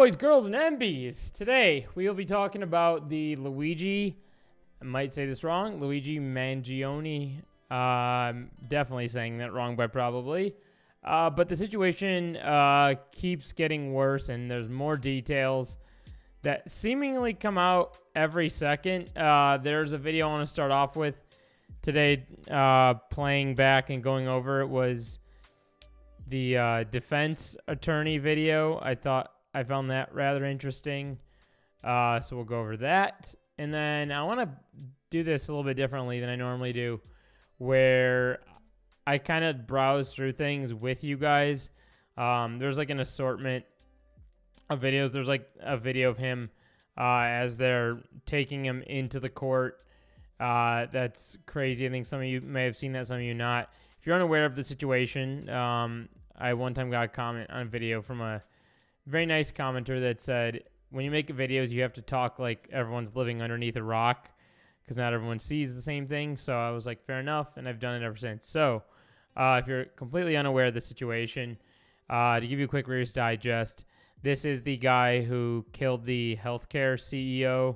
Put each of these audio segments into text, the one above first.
boys, girls, and MBs. Today, we will be talking about the Luigi, I might say this wrong, Luigi Mangione. Definitely saying that wrong by probably. But the situation keeps getting worse, and there's more details that seemingly come out every second. There's a video I want to start off with today, playing back and going over. It was the defense attorney video. I found that rather interesting. So we'll go over that. And then I want to do this a little bit differently than I normally do, where I kind of browse through things with you guys. There's like an assortment of videos. There's like a video of him as they're taking him into the court. That's crazy. I think some of you may have seen that, some of you not. If you're unaware of the situation, I one time got a comment on a video from a very nice commenter that said, when you make videos, you have to talk like everyone's living underneath a rock because not everyone sees the same thing. So I was like, fair enough, and I've done it ever since. So if you're completely unaware of the situation, to give you a quick Reader's Digest, this is the guy who killed the healthcare CEO,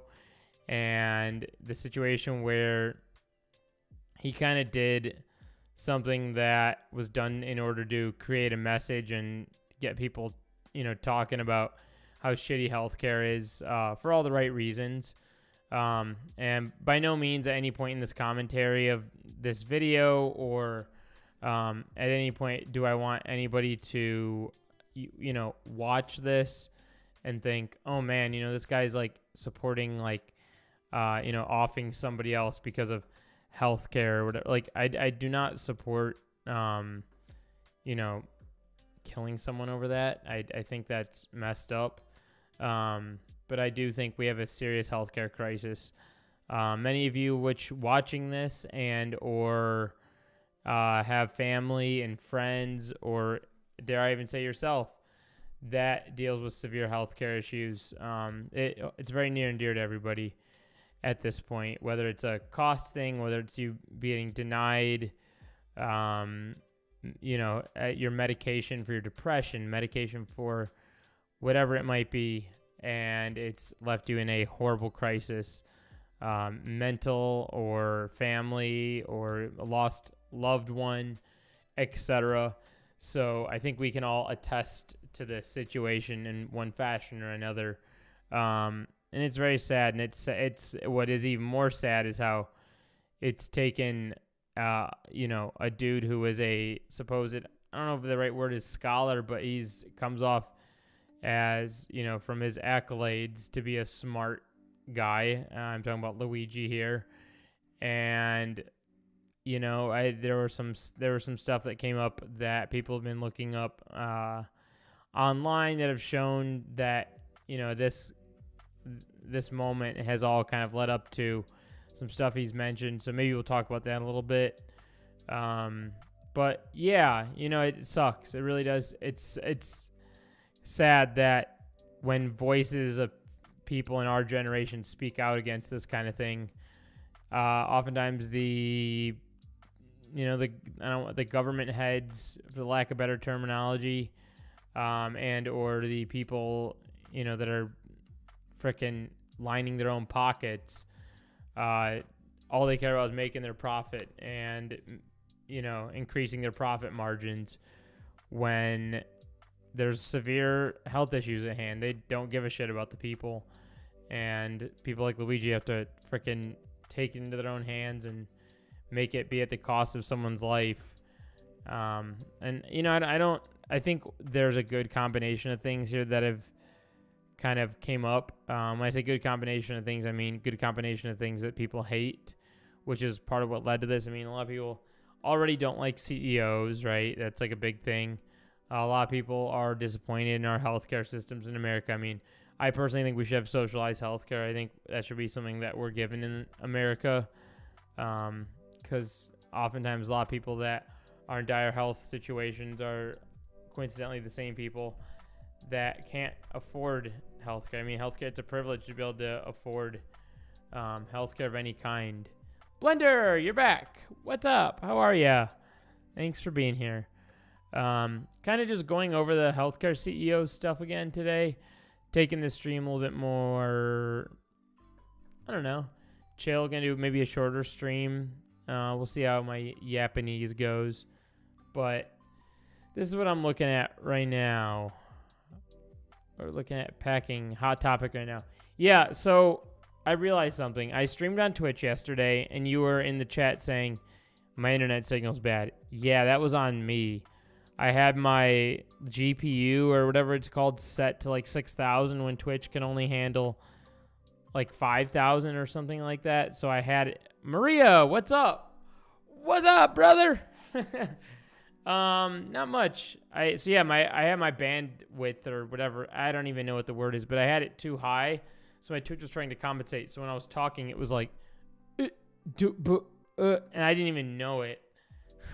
and the situation where he kind of did something that was done in order to create a message and get people, talking about how shitty healthcare is for all the right reasons. And by no means at any point in this commentary of this video or at any point do I want anybody to, watch this and think, oh man, this guy's like supporting offing somebody else because of healthcare or whatever. Like I do not support, killing someone over that. I think that's messed up. But I do think we have a serious healthcare crisis. Many of you which watching this and or have family and friends, or dare I even say yourself, that deals with severe healthcare issues. It's very near and dear to everybody at this point, whether it's a cost thing, whether it's you being denied, your medication for your depression, medication for whatever it might be, and it's left you in a horrible crisis, mental or family or a lost loved one, etc. So I think we can all attest to this situation in one fashion or another. And it's very sad, and it's what is even more sad is how it's taken a dude who is a supposed, I don't know if the right word is scholar, but he's comes off as, from his accolades to be a smart guy. I'm talking about Luigi here. And, there was some stuff that came up that people have been looking up online that have shown that, this moment has all kind of led up to some stuff he's mentioned. So maybe we'll talk about that a little bit. But yeah, it sucks. It really does. It's sad that when voices of people in our generation speak out against this kind of thing, oftentimes the government heads, for lack of better terminology, and or the people, that are frickin' lining their own pockets, all they care about is making their profit and, increasing their profit margins when there's severe health issues at hand. They don't give a shit about the people, and people like Luigi have to frickin' take it into their own hands and make it be at the cost of someone's life. I think there's a good combination of things here that have kind of came up. When I say good combination of things, I mean good combination of things that people hate, which is part of what led to this. I mean, a lot of people already don't like CEOs, right? That's like a big thing. A lot of people are disappointed in our healthcare systems in America. I mean, I personally think we should have socialized healthcare. I think that should be something that we're given in America, because oftentimes a lot of people that are in dire health situations are coincidentally the same people that can't afford healthcare. I mean, healthcare, it's a privilege to be able to afford healthcare of any kind. Blender, you're back. What's up? How are ya? Thanks for being here. Kind of just going over the healthcare CEO stuff again today taking this stream a little bit more, I don't know, chill. Gonna do maybe a shorter stream. We'll see how my Japanese goes. But this is what I'm looking at right now. We're looking at packing hot topic right now. Yeah, so I realized something. I streamed on Twitch yesterday, and you were in the chat saying my internet signal's bad. Yeah, that was on me. I had my GPU or whatever it's called set to like 6,000 when Twitch can only handle like 5,000 or something like that. So I had it. Maria, what's up? What's up, brother? Not much. I had my bandwidth or whatever. I don't even know what the word is, but I had it too high. So my Twitch was trying to compensate. So when I was talking, it was like, and I didn't even know it.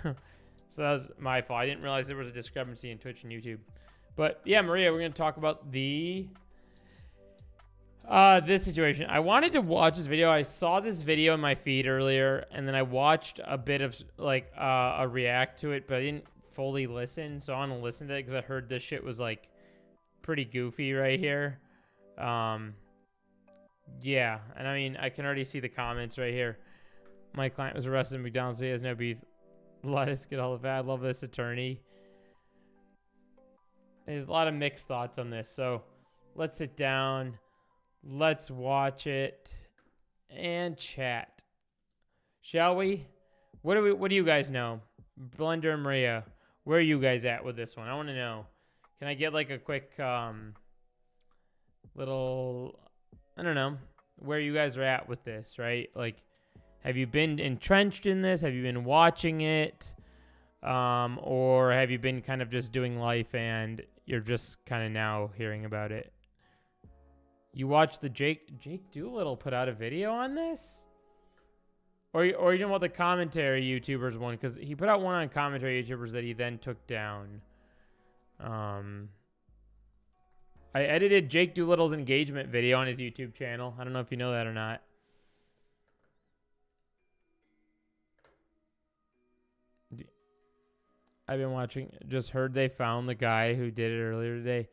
So that was my fault. I didn't realize there was a discrepancy in Twitch and YouTube. But yeah, Maria, we're going to talk about this situation. I wanted to watch this video. I saw this video in my feed earlier, and then I watched a bit of like a react to it, but I didn't fully listen. So I want to listen to it because I heard this shit was like pretty goofy right here. Yeah, and I mean, I can already see the comments right here. My client was arrested in McDonald's. So he has no beef. Let us get all of that. I love this attorney. There's a lot of mixed thoughts on this. So let's sit down. Let's watch it and chat. Shall we? What do you guys know? Blender and Maria, where are you guys at with this one? I want to know. Can I get like a quick little, I don't know, where you guys are at with this, right? Like, have you been entrenched in this? Have you been watching it? Or have you been kind of just doing life and you're just kind of now hearing about it? You watched the Jake Doolittle put out a video on this? Or you know what, the commentary YouTubers one? Because he put out one on commentary YouTubers that he then took down. I edited Jake Doolittle's engagement video on his YouTube channel. I don't know if you know that or not. I've been watching, just heard they found the guy who did it earlier today.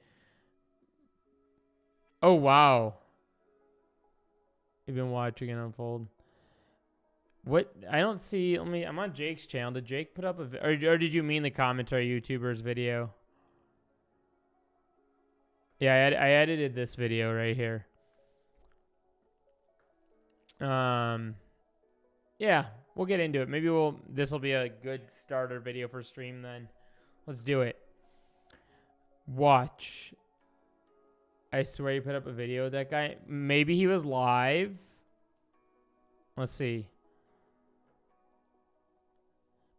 Oh, wow. You've been watching it unfold. What? I don't see, I'm on Jake's channel. Did Jake put up or did you mean the commentary YouTubers video? Yeah, I edited this video right here. Yeah, we'll get into it. Maybe this will be a good starter video for stream then. Let's do it. Watch. I swear he put up a video of that guy. Maybe he was live. Let's see.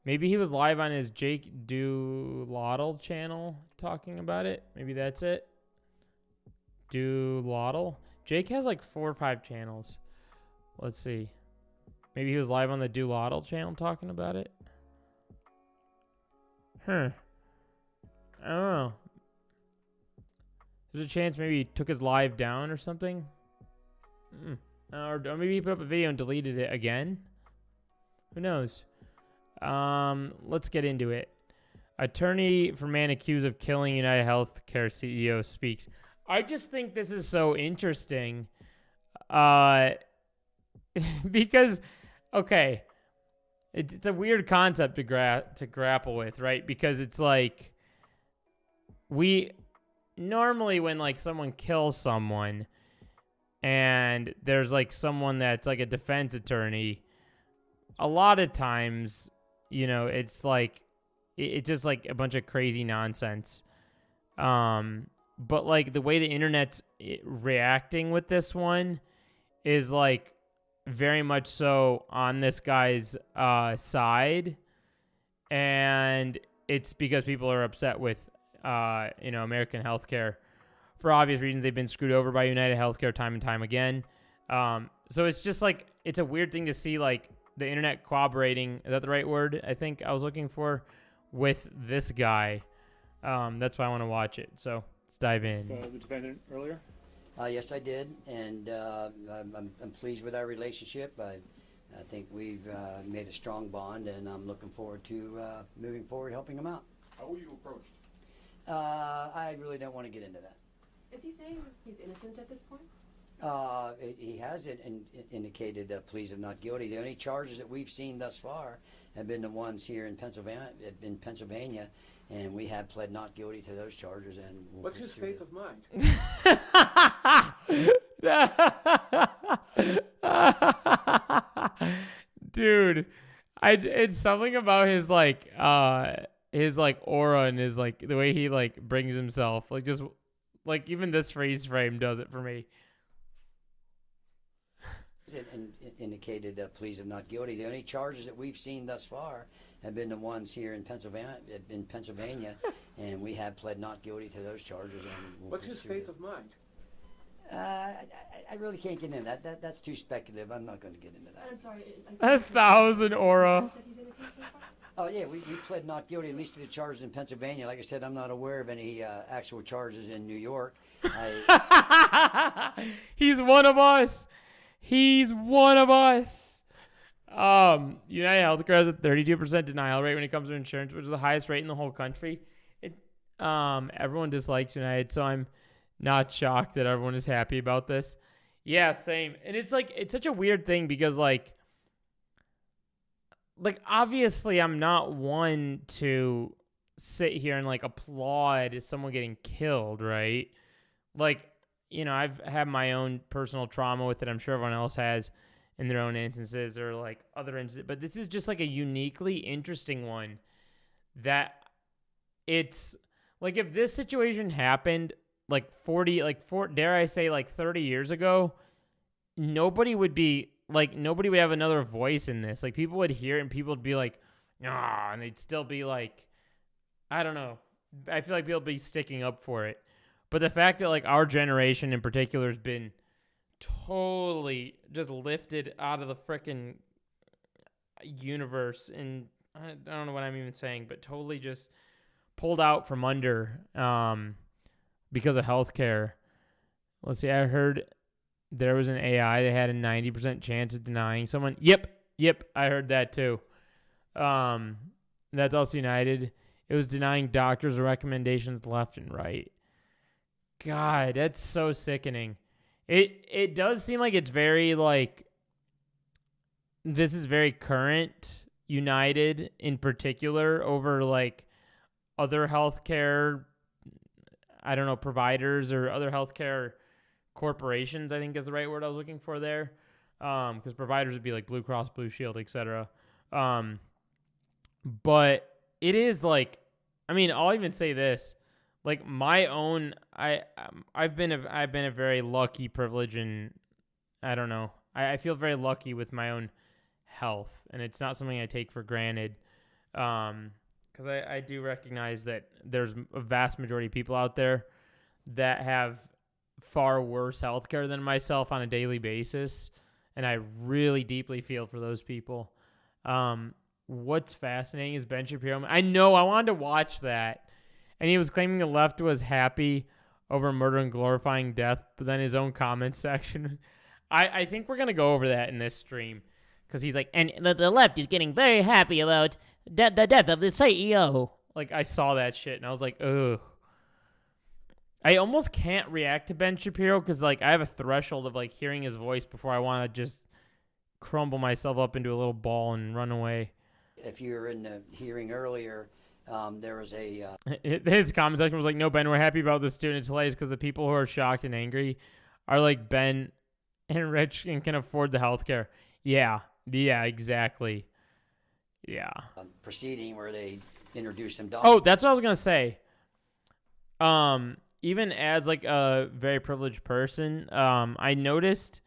Maybe he was live on his Jake Doolittle channel talking about it. Maybe that's it. Doolittle. Jake has like 4 or 5 channels. Let's see. Maybe he was live on the Doolittle channel talking about it. I don't know. There's a chance maybe he took his live down or something. Or maybe he put up a video and deleted it again. Who knows? Let's get into it. Attorney for man accused of killing United Healthcare CEO speaks. I just think this is so interesting. Because, okay, it's a weird concept to grapple with, right? Because it's like, normally when like someone kills someone and there's like someone that's like a defense attorney, a lot of times, you know, it's like, it's just like a bunch of crazy nonsense. But like the way the internet's reacting with this one is like very much so on this guy's side. And it's because people are upset with, American healthcare for obvious reasons. They've been screwed over by United Healthcare time and time again. So it's just like, it's a weird thing to see like the internet cooperating. Is that the right word? I think I was looking for with this guy. That's why I want to watch it. So let's dive in. The defendant earlier? Yes, I did, and I'm pleased with our relationship. I think we've made a strong bond, and I'm looking forward to moving forward, helping him out. How were you approached? I really don't want to get into that. Is he saying he's innocent at this point? He has indicated pleas of not guilty. The only charges that we've seen thus far have been the ones here in Pennsylvania, and we have pled not guilty to those charges. And what's his state of mind? Dude, it's something about his aura and his the way he brings himself, just even this freeze frame does it for me. Indicated pleas of not guilty. The only charges that we've seen thus far have been the ones here in Pennsylvania, and we have pled not guilty to those charges. And what's his state of mind? I really can't get into that. That's too speculative. I'm not going to get into that. I'm sorry. 1,000 aura. Oh yeah, we pled not guilty at least to the charges in Pennsylvania. Like I said, I'm not aware of any actual charges in New York. He's one of us. He's one of us. United Healthcare has a 32% denial rate when it comes to insurance, which is the highest rate in the whole country. Everyone dislikes United, so I'm not shocked that everyone is happy about this. Yeah, same. And it's such a weird thing because obviously I'm not one to sit here and applaud someone getting killed, right? I've had my own personal trauma with it. I'm sure everyone else has in their own instances or other instances. But this is just a uniquely interesting one that it's if this situation happened 30 years ago, nobody would have another voice in this. People would hear it and people would be nah, and they'd still be I don't know. I feel people would be sticking up for it. But the fact that our generation in particular has been totally just lifted out of the frickin' universe, and I don't know what I'm even saying, but totally just pulled out from under because of healthcare. Let's see, I heard there was an AI that had a 90% chance of denying someone. Yep, I heard that too. That's also United. It was denying doctors' recommendations left and right. God, that's so sickening. It does seem like it's very this is very current United in particular over other healthcare, I don't know, providers or other healthcare corporations, I think is the right word I was looking for there. Because providers would be Blue Cross Blue Shield, etc. But it is I'll even say this. My own, I've been a very lucky privilege, and I don't know. I feel very lucky with my own health, and it's not something I take for granted. Because I do recognize that there's a vast majority of people out there that have far worse healthcare than myself on a daily basis, and I really deeply feel for those people. What's fascinating is Ben Shapiro. I know I wanted to watch that. And he was claiming the left was happy over murder and glorifying death, but then his own comments section. I think we're going to go over that in this stream. Because he's and the left is getting very happy about the death of the CEO. I saw that shit, and I was ugh. I almost can't react to Ben Shapiro, because, I have a threshold of, hearing his voice before I want to just crumble myself up into a little ball and run away. If you were in the hearing earlier... there was a... His comment section was no, Ben, we're happy about this too, and it's hilarious because the people who are shocked and angry are Ben and rich and can afford the healthcare. Yeah, exactly. Yeah. Proceeding where they introduced some... Oh, that's what I was going to say. Even as a very privileged person, I noticed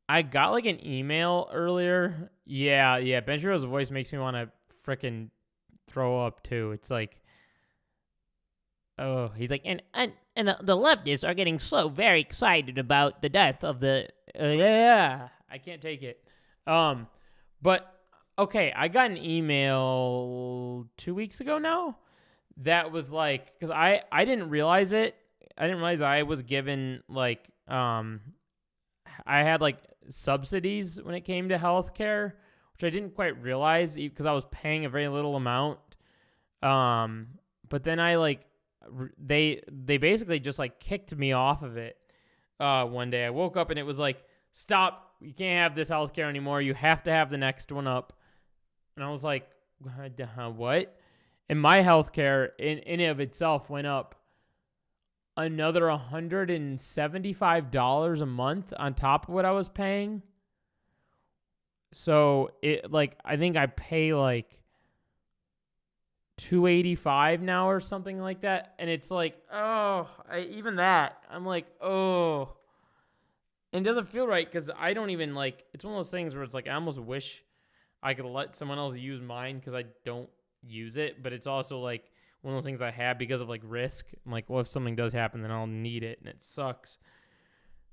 I got an email earlier. Yeah, Ben Shapiro's voice makes me want to frickin' throw up too. It's oh, he's and the leftists are getting so very excited about the death of the I can't take it. But okay, I got an email 2 weeks ago now that was because I didn't realize it. I didn't realize I was given I had subsidies when it came to healthcare, which I didn't quite realize because I was paying a very little amount. But then I they basically just like kicked me off of it. One day I woke up and it was like, stop, you can't have this healthcare anymore. You have to have the next one up. And I was like, what? And my healthcare in and of itself went up another $175 a month on top of what I was paying. So it like, I think I pay like $285 now or something like that. And it's like, even that, I'm like, oh, and it doesn't feel right because I don't even like, it's one of those things where it's like, I almost wish I could let someone else use mine because I don't use it. But it's also like one of those things I have because of like risk. I'm like, well, if something does happen, then I'll need it. And it sucks.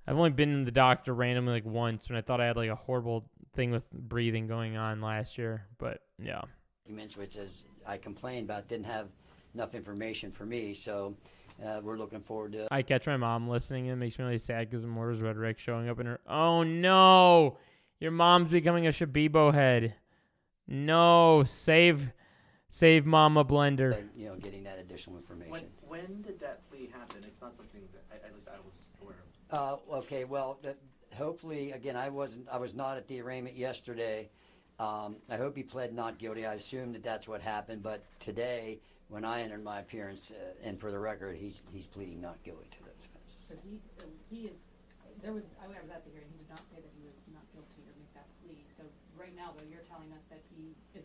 I've only been in the doctor randomly like once when I thought I had like a horrible thing with breathing going on last year. But yeah. Which, as I complained about, didn't have enough information for me. So we're looking forward to. I catch my mom listening and it makes me really sad because the Mortars rhetoric showing up in her. Oh no, your mom's becoming a Shabibo head. No, save Mama Blender. Getting that additional information. When did that plea happen? It's not something that at least I was aware of. Okay, well, hopefully, again, I was not at the arraignment yesterday. I hope he pled not guilty. I assume that's what happened. But today, when I entered my appearance, and for the record, he's pleading not guilty to those offenses. So he is. I was at the hearing. He did not say that he was not guilty or make that plea. So right now, though, you're telling us that he is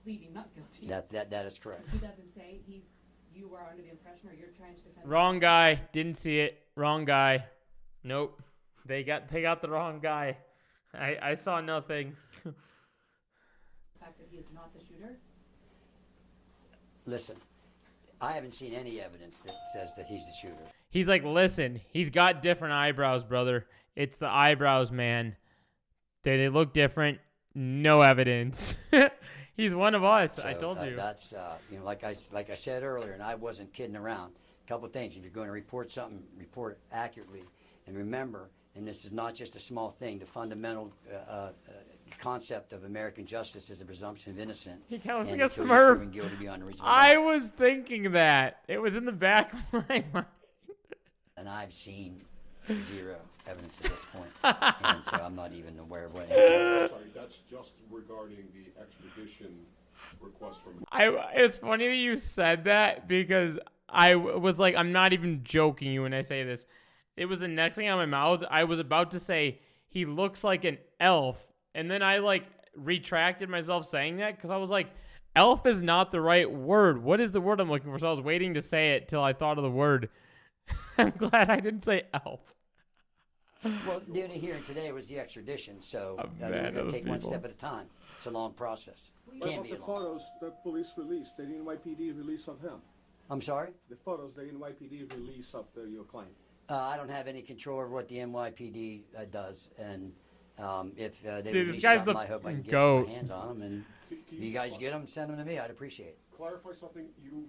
pleading not guilty. That is correct. He doesn't say you are under the impression, or you're trying to defend. Wrong guy. Didn't see it. Wrong guy. Nope. They got the wrong guy. I saw nothing. The fact that he is not the shooter. Listen, I haven't seen any evidence that says that he's the shooter. He's like, listen, he's got different eyebrows, brother. It's the eyebrows, man. They look different. No evidence. He's one of us. So, I told you. That's like I said earlier, and I wasn't kidding around. A couple of things. If you're going to report something, report it accurately. And remember, and this is not just a small thing, the fundamental concept of American justice is the presumption of innocence. He kind of and looks like a until you're Smurf. proven guilty beyond a reasonable I doubt. was thinking that. It was in the back of my mind. And I've seen zero evidence at this point. And so I'm not even aware of what happened. Sorry, that's just regarding the extradition request from. It's funny that you said that because I was like, I'm not even joking you when I say this. It was the next thing out of my mouth. I was about to say he looks like an elf, and then I like retracted myself saying that because I was like, elf is not the right word. What is the word I'm looking for? So I was waiting to say it till I thought of the word. I'm glad I didn't say elf. Well, the only hearing today was the extradition, so we're going to take one step at a time. It's a long process. What Can't about be the a long. photos that police released, the NYPD release of him? I'm sorry? The photos the NYPD release of your client. I don't have any control over what the NYPD does, and if they Dude, release this guy's something, the I hope I can get goat. my hands on them. And Can if you guys get them, send them to me. I'd appreciate it. clarify something? You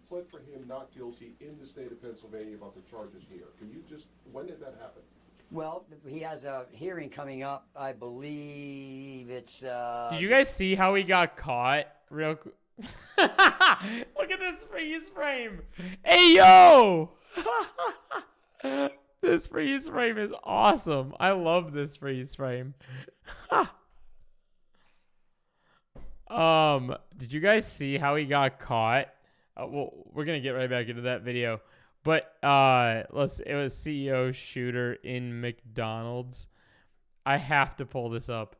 pled for him not guilty in the state of Pennsylvania about the charges here. Can you just, when did that happen? Well, he has a hearing coming up. I believe it's. Did you guys see how he got caught? Real quick. Look at this freeze frame. Hey, yo. This freeze frame is awesome. I love this freeze frame. Did you guys see how he got caught? Well, we're going to get right back into that video. But it was CEO shooter in McDonald's. I have to pull this up.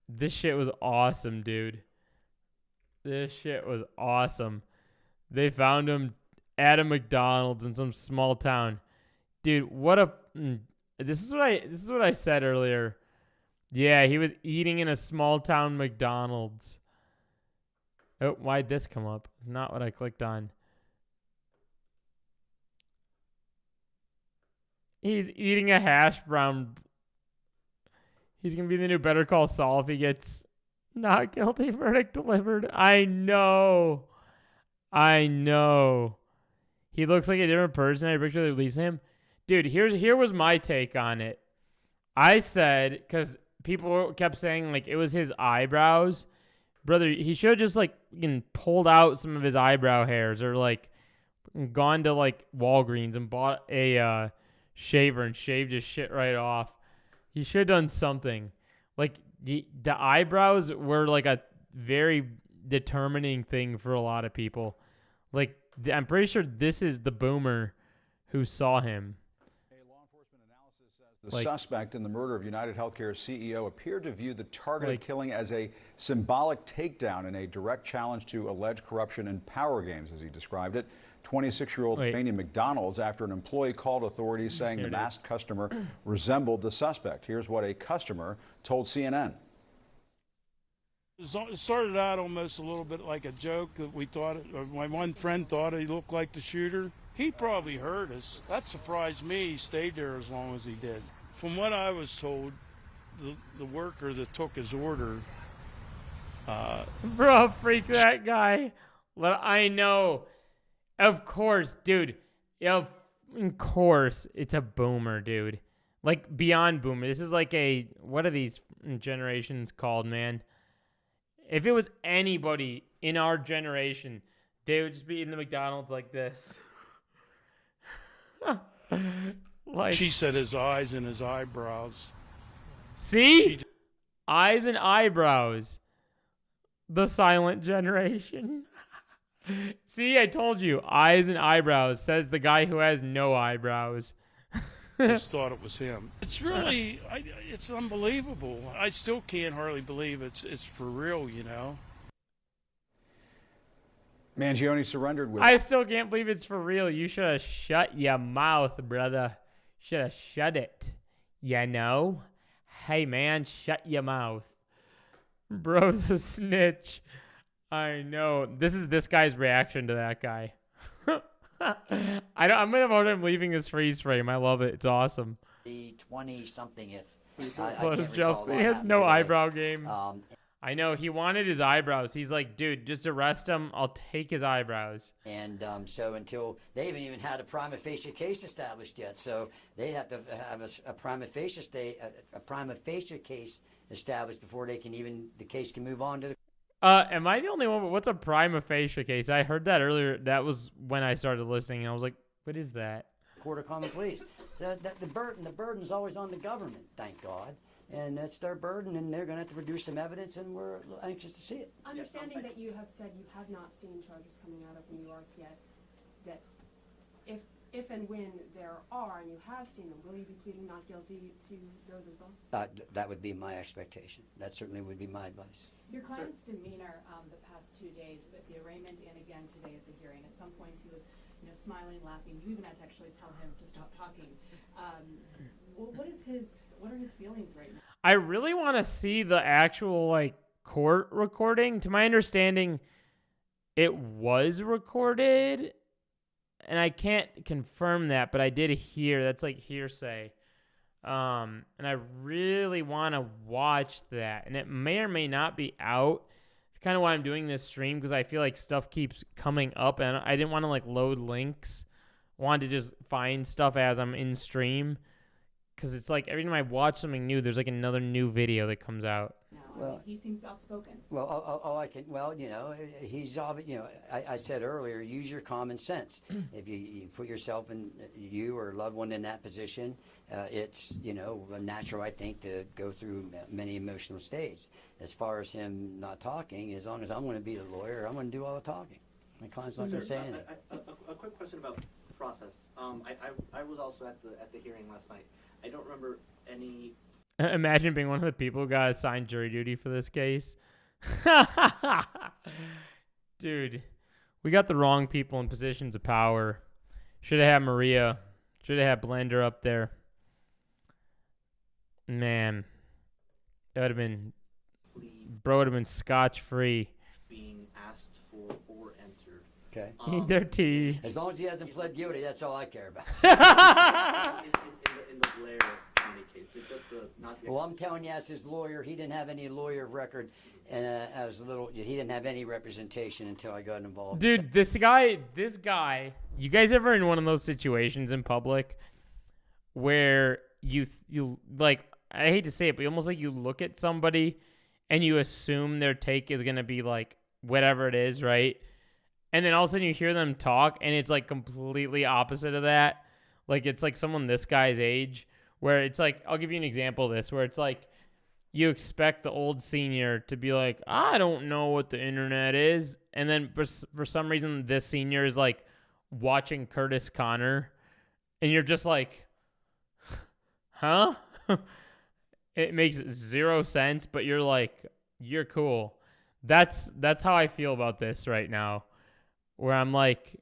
This shit was awesome, dude. This shit was awesome. They found him at a McDonald's in some small town. Dude, this is what I said earlier. Yeah, he was eating in a small town McDonald's. Oh, why'd this come up? It's not what I clicked on. He's eating a hash brown. He's going to be the new Better Call Saul if he gets not guilty verdict delivered. I know. He looks like a different person. I picture they release him. Dude, here was my take on it. I said, because people kept saying like it was his eyebrows. Brother, he should have just like pulled out some of his eyebrow hairs or like gone to like Walgreens and bought a shaver and shaved his shit right off. He should have done something. Like the eyebrows were like a very determining thing for a lot of people. Like I'm pretty sure this is the boomer who saw him. A law enforcement analysis says the suspect in the murder of United Healthcare's CEO appeared to view the targeted killing as a symbolic takedown and a direct challenge to alleged corruption and power games, as he described it. 26-year-old Laney McDonald's after an employee called authorities saying the masked customer resembled the suspect. Here's what a customer told CNN. It started out almost a little bit like a joke that we thought, or my one friend thought he looked like the shooter. He probably heard us. That surprised me. He stayed there as long as he did. From what I was told, the worker that took his order. Bro, freak that guy. I know. Of course, dude. Of course, it's a boomer, dude. Like, beyond boomer. This is like a... What are these generations called, man? If it was anybody in our generation, they would just be in the McDonald's like this. Like, She said his eyes and his eyebrows. See? Eyes and eyebrows. The silent generation. See, I told you. Eyes and eyebrows, says the guy who has no eyebrows. Just thought it was him. It's really, it's unbelievable. I still can't hardly believe it's for real, you know. Mangione surrendered with... I still can't believe it's for real. You should have shut your mouth, brother. Should have shut it. You know? Hey, man, shut your mouth. Bro's a snitch. I know. This is this guy's reaction to that guy. I'm gonna vote him leaving this freeze frame. I love it. It's awesome. The 20-somethingth. He has no eyebrow game. I know. He wanted his eyebrows. He's like, dude, just arrest him. I'll take his eyebrows. And so until they haven't even had a prima facie case established yet, so they'd have to have a prima facie case established before the case can move on to the... Am I the only one? What's a prima facie case? I heard that earlier. That was when I started listening. And I was like, what is that? Court of Common Pleas. The burden's always on the government, thank God. And that's their burden, and they're going to have to produce some evidence, and we're anxious to see it. Understanding that you have said you have not seen charges coming out of New York yet, that if and when there are, and you have seen them, will you be pleading not guilty to those as well? That would be my expectation. That certainly would be my advice. Your client's demeanor the past 2 days at the arraignment and again today at the hearing. At some points he was, smiling, laughing. You even had to actually tell him to stop talking. What are his feelings right now? I really want to see the actual court recording. To my understanding, it was recorded, and I can't confirm that, but I did hear that's like hearsay. And I really want to watch that, and it may or may not be out. It's kind of why I'm doing this stream, because I feel like stuff keeps coming up, and I didn't want to load links. I wanted to just find stuff as I'm in stream, because it's like every time I watch something new, there's another new video that comes out. Well, he seems outspoken. Well, he's obvious. I said earlier, use your common sense. If you put yourself in, you or a loved one in that position, it's, natural, I think, to go through many emotional states. As far as him not talking, as long as I'm going to be the lawyer, I'm going to do all the talking. My client's not going to say anything. A quick question about process. I was also at the hearing last night. I don't remember any... Imagine being one of the people who got assigned jury duty for this case. Dude, we got the wrong people in positions of power. Should have had Maria. Should have had Blender up there. Man, it would have been... Bro would have been scotch-free. Being asked for or entered. Okay. Eat their tea. As long as he hasn't pled guilty, that's all I care about. in the Blair County case, just not the... Well, I'm telling you, as his lawyer, he didn't have any lawyer of record, and he didn't have any representation until I got involved. Dude, this guy, you guys ever in one of those situations in public where you I hate to say it, but almost you look at somebody and you assume their take is going to be whatever it is, right? And then all of a sudden you hear them talk, and it's like completely opposite of that. Like it's like someone this guy's age, where it's like, I'll give you an example of this, where it's like you expect the old senior to be like, I don't know what the internet is. And then for some reason, this senior is like watching Curtis Connor, and you're just like, huh? It makes zero sense, but you're like, you're cool. That's how I feel about this right now. Where I'm like,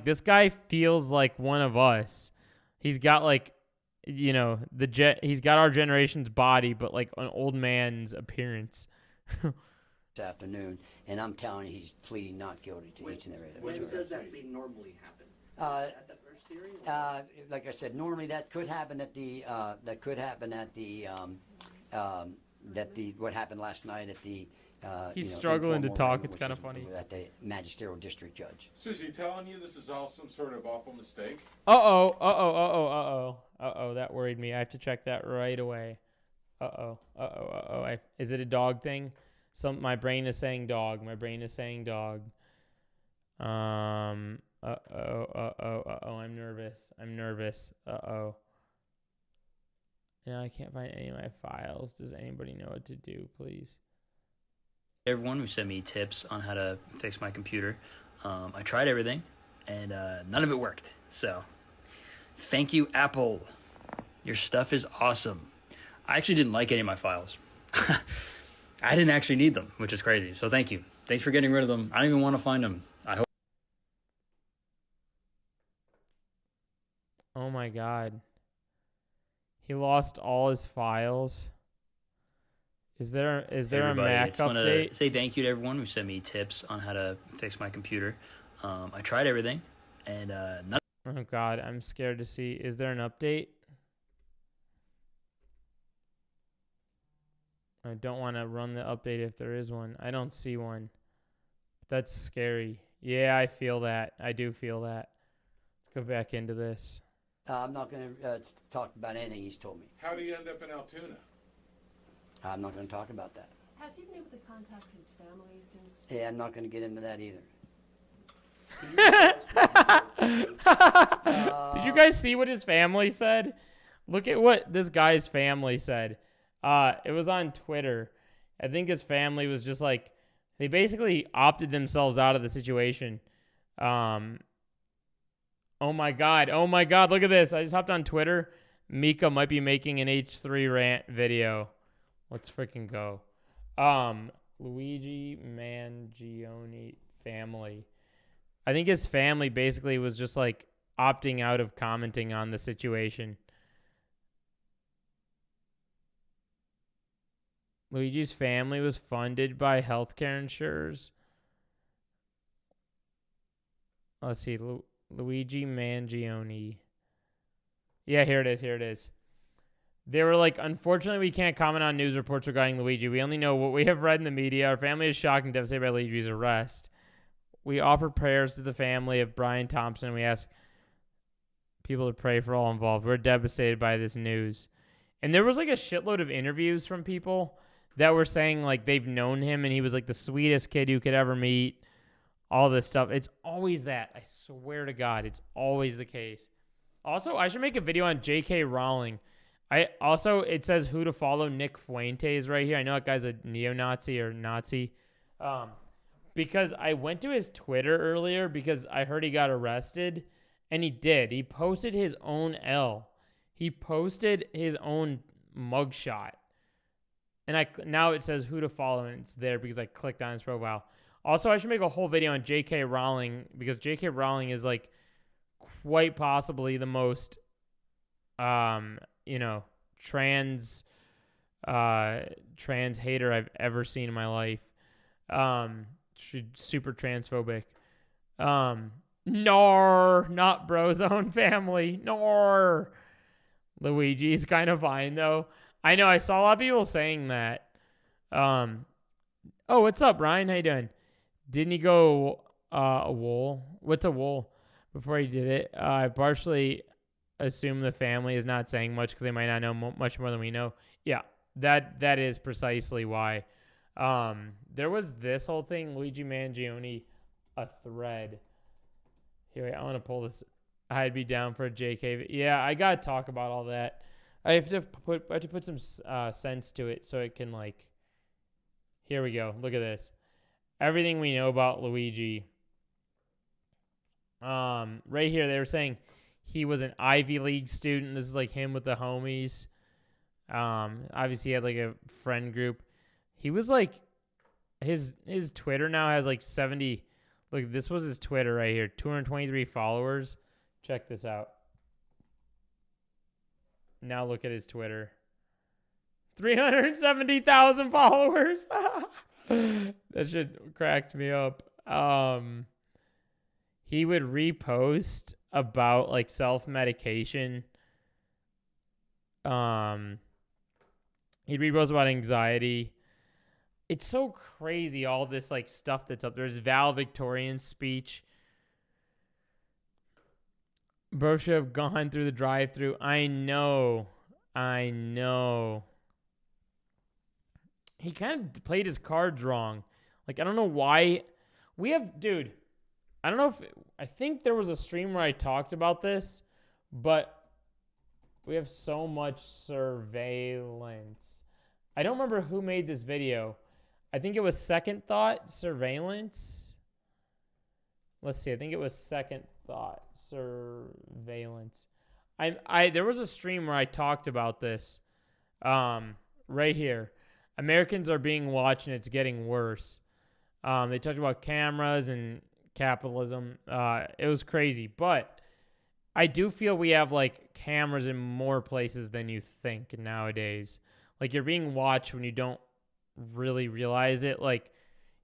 this guy feels like one of us. He's got like, you know, he's got our generation's body, but like an old man's appearance. This afternoon, and I'm telling you, he's pleading not guilty to each and every other When charge. does that plea normally happen? At the first hearing? Like I said, normally that could happen at the what happened last night at the. He's struggling to informal talk. arraignment, It's which kind of is funny. At the magisterial district judge. So is he telling you this is all some sort of awful mistake? Uh-oh. That worried me. I have to check that right away. Uh-oh. Is it a dog thing? My brain is saying dog. I'm nervous. Uh-oh. Now I can't find any of my files. Does anybody know what to do, please? Everyone who sent me tips on how to fix my computer. I tried everything, and none of it worked. So, thank you, Apple. Your stuff is awesome. I actually didn't like any of my files. I didn't actually need them, which is crazy. So thank you. Thanks for getting rid of them. I don't even want to find them. I hope. Oh my God. He lost all his files. Is there a Mac just want to update? say thank you to everyone who sent me tips on how to fix my computer. I tried everything, and none. Oh God, I'm scared to see. Is there an update? I don't want to run the update if there is one. I don't see one. That's scary. Yeah, I feel that. I do feel that. Let's go back into this. I'm not going to talk about anything he's told me. How do you end up in Altoona? I'm not going to talk about that. Has he been able to contact his family since? Yeah, I'm not going to get into that either. Did you guys see what his family said? Look at what this guy's family said. It was on Twitter. I think his family was just like, they basically opted themselves out of the situation. Oh my God, look at this. I just hopped on Twitter. Mika might be making an H3 rant video. Let's freaking go. Luigi Mangione family. I think his family basically was just like opting out of commenting on the situation. Luigi's family was funded by healthcare insurers. Let's see. Luigi Mangione. Yeah, here it is. They were like, unfortunately, we can't comment on news reports regarding Luigi. We only know what we have read in the media. Our family is shocked and devastated by Luigi's arrest. We offer prayers to the family of Brian Thompson. We ask people to pray for all involved. We're devastated by this news. And there was like a shitload of interviews from people that were saying like they've known him and he was like the sweetest kid you could ever meet. All this stuff. It's always that. I swear to God, it's always the case. Also, I should make a video on J.K. Rowling. It says who to follow. Nick Fuentes right here. I know that guy's a neo-Nazi or Nazi. Because I went to his Twitter earlier because I heard he got arrested. And he did. He posted his own L. He posted his own mugshot. And now it says who to follow, and it's there because I clicked on his profile. Also, I should make a whole video on J.K. Rowling because J.K. Rowling is like quite possibly the most, trans hater I've ever seen in my life. She's super transphobic. Nor, not Brozone family. Nor. Luigi's kind of fine though. I know I saw a lot of people saying that. Oh, what's up, Ryan? How you doing? Didn't he go a wool? What's a wool? Before he did it, I partially assume the family is not saying much because they might not know much more than we know. Yeah, that is precisely why. There was this whole thing. Luigi Mangione a thread. Here, wait, I want to pull this. I'd be down for a JK. Yeah, I gotta talk about all that. I have to put some sense to it so it can like. Here we go. Look at this. Everything we know about Luigi. Right here they were saying he was an Ivy League student. This is like him with the homies. Obviously he had like a friend group. He was like his Twitter now has like 70. Look, this was his Twitter right here. 223 followers. Check this out. Now look at his Twitter. 370,000 followers. That shit cracked me up. He would repost about like self-medication. He'd repost about anxiety. It's so crazy, all this like stuff that's up there. There's valedictorian speech. Bro should have gone through the drive-thru. I know. He kind of played his cards wrong. Like, I don't know why. Dude, I don't know I think there was a stream where I talked about this, but we have so much surveillance. I don't remember who made this video. I think it was Second Thought Surveillance. Let's see. I think it was Second Thought Surveillance. There was a stream where I talked about this. Right here. Americans are being watched and it's getting worse. They talked about cameras and capitalism. It was crazy. But I do feel we have like cameras in more places than you think nowadays. Like you're being watched when you don't really realize it. Like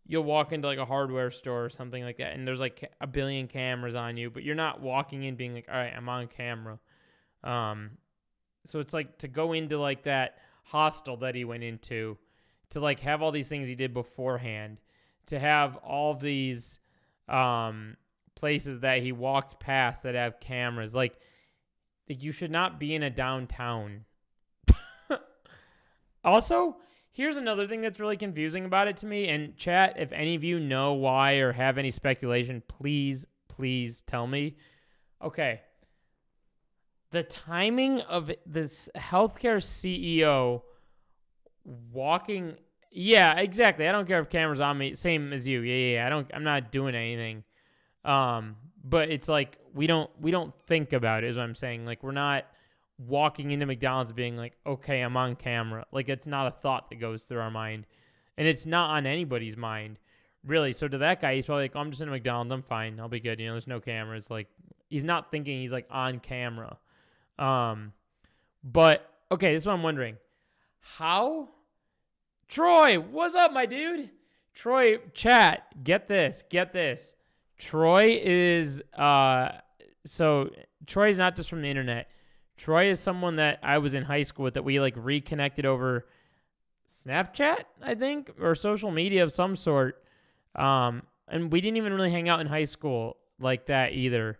you'll walk into like a hardware store or something like that and there's like a billion cameras on you, but you're not walking in being like, all right, I'm on camera. So it's like to go into like that hostel that he went into, to like have all these things he did beforehand, to have all of these places that he walked past that have cameras. Like you should not be in a downtown. Also, here's another thing that's really confusing about it to me. And chat, if any of you know why or have any speculation, please tell me. Okay. The timing of this healthcare CEO walking. Yeah, exactly. I don't care if camera's on me. Same as you. Yeah. I'm not doing anything. But it's like we don't think about it, is what I'm saying. Like we're not walking into McDonald's being like, okay, I'm on camera. Like it's not a thought that goes through our mind. And it's not on anybody's mind, really. So to that guy, he's probably like, oh, I'm just in a McDonald's, I'm fine, I'll be good. You know, there's no cameras. Like he's not thinking he's like on camera. But okay, this is what I'm wondering. How Troy, what's up, my dude? Troy, chat, get this. Troy is so Troy's not just from the internet. Troy is someone that I was in high school with that we like reconnected over Snapchat, I think, or social media of some sort. And we didn't even really hang out in high school like that either.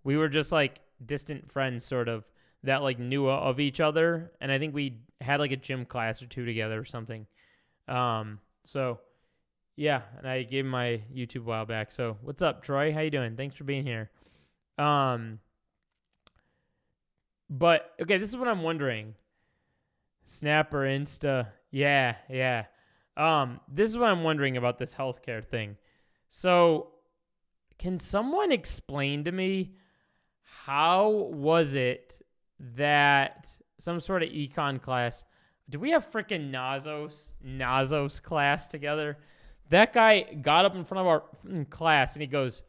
We were just like distant friends sort of that like knew of each other. And I think we had like a gym class or two together or something. So yeah, and I gave him my YouTube a while back. So what's up, Troy? How you doing? Thanks for being here. But okay, this is what I'm wondering. Snap or Insta. Yeah. This is what I'm wondering about this healthcare thing. So can someone explain to me how was it that some sort of econ class, do we have freaking Nazos class together? That guy got up in front of our class and he goes,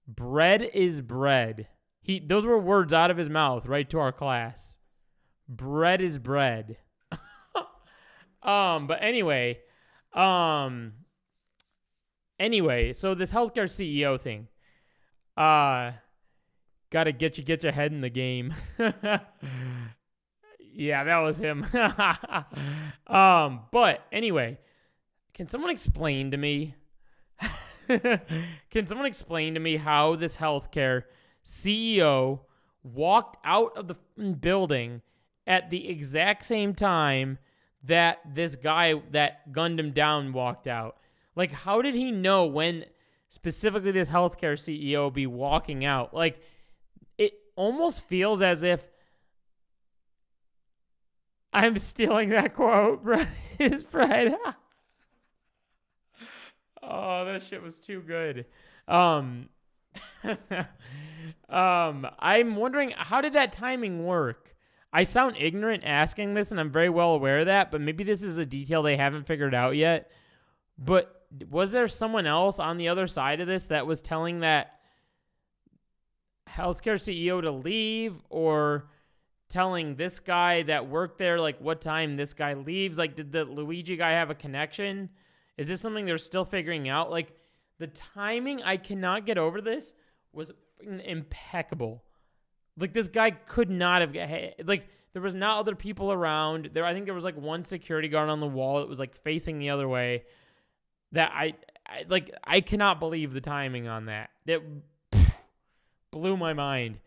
bread is bread. Those were words out of his mouth right to our class. Bread is bread. But anyway, so this healthcare CEO thing, gotta get your head in the game. Yeah, that was him. But anyway, can someone explain to me how this healthcare CEO walked out of the building at the exact same time that this guy that gunned him down walked out? Like, how did he know when specifically this healthcare CEO, be walking out. Like, it almost feels as if I'm stealing that quote, his pride. Oh, that shit was too good. I'm wondering, how did that timing work? I sound ignorant asking this, and I'm very well aware of that, but maybe this is a detail they haven't figured out yet. But was there someone else on the other side of this that was telling that healthcare CEO to leave, or telling this guy that worked there, like, what time this guy leaves? Like, did the Luigi guy have a connection? Is this something they're still figuring out? Like, the timing, I cannot get over this, was impeccable. Like, this guy could not have, like, there was not other people around. I think there was, like, one security guard on the wall that was, like, facing the other way. That I cannot believe the timing on that. It blew my mind.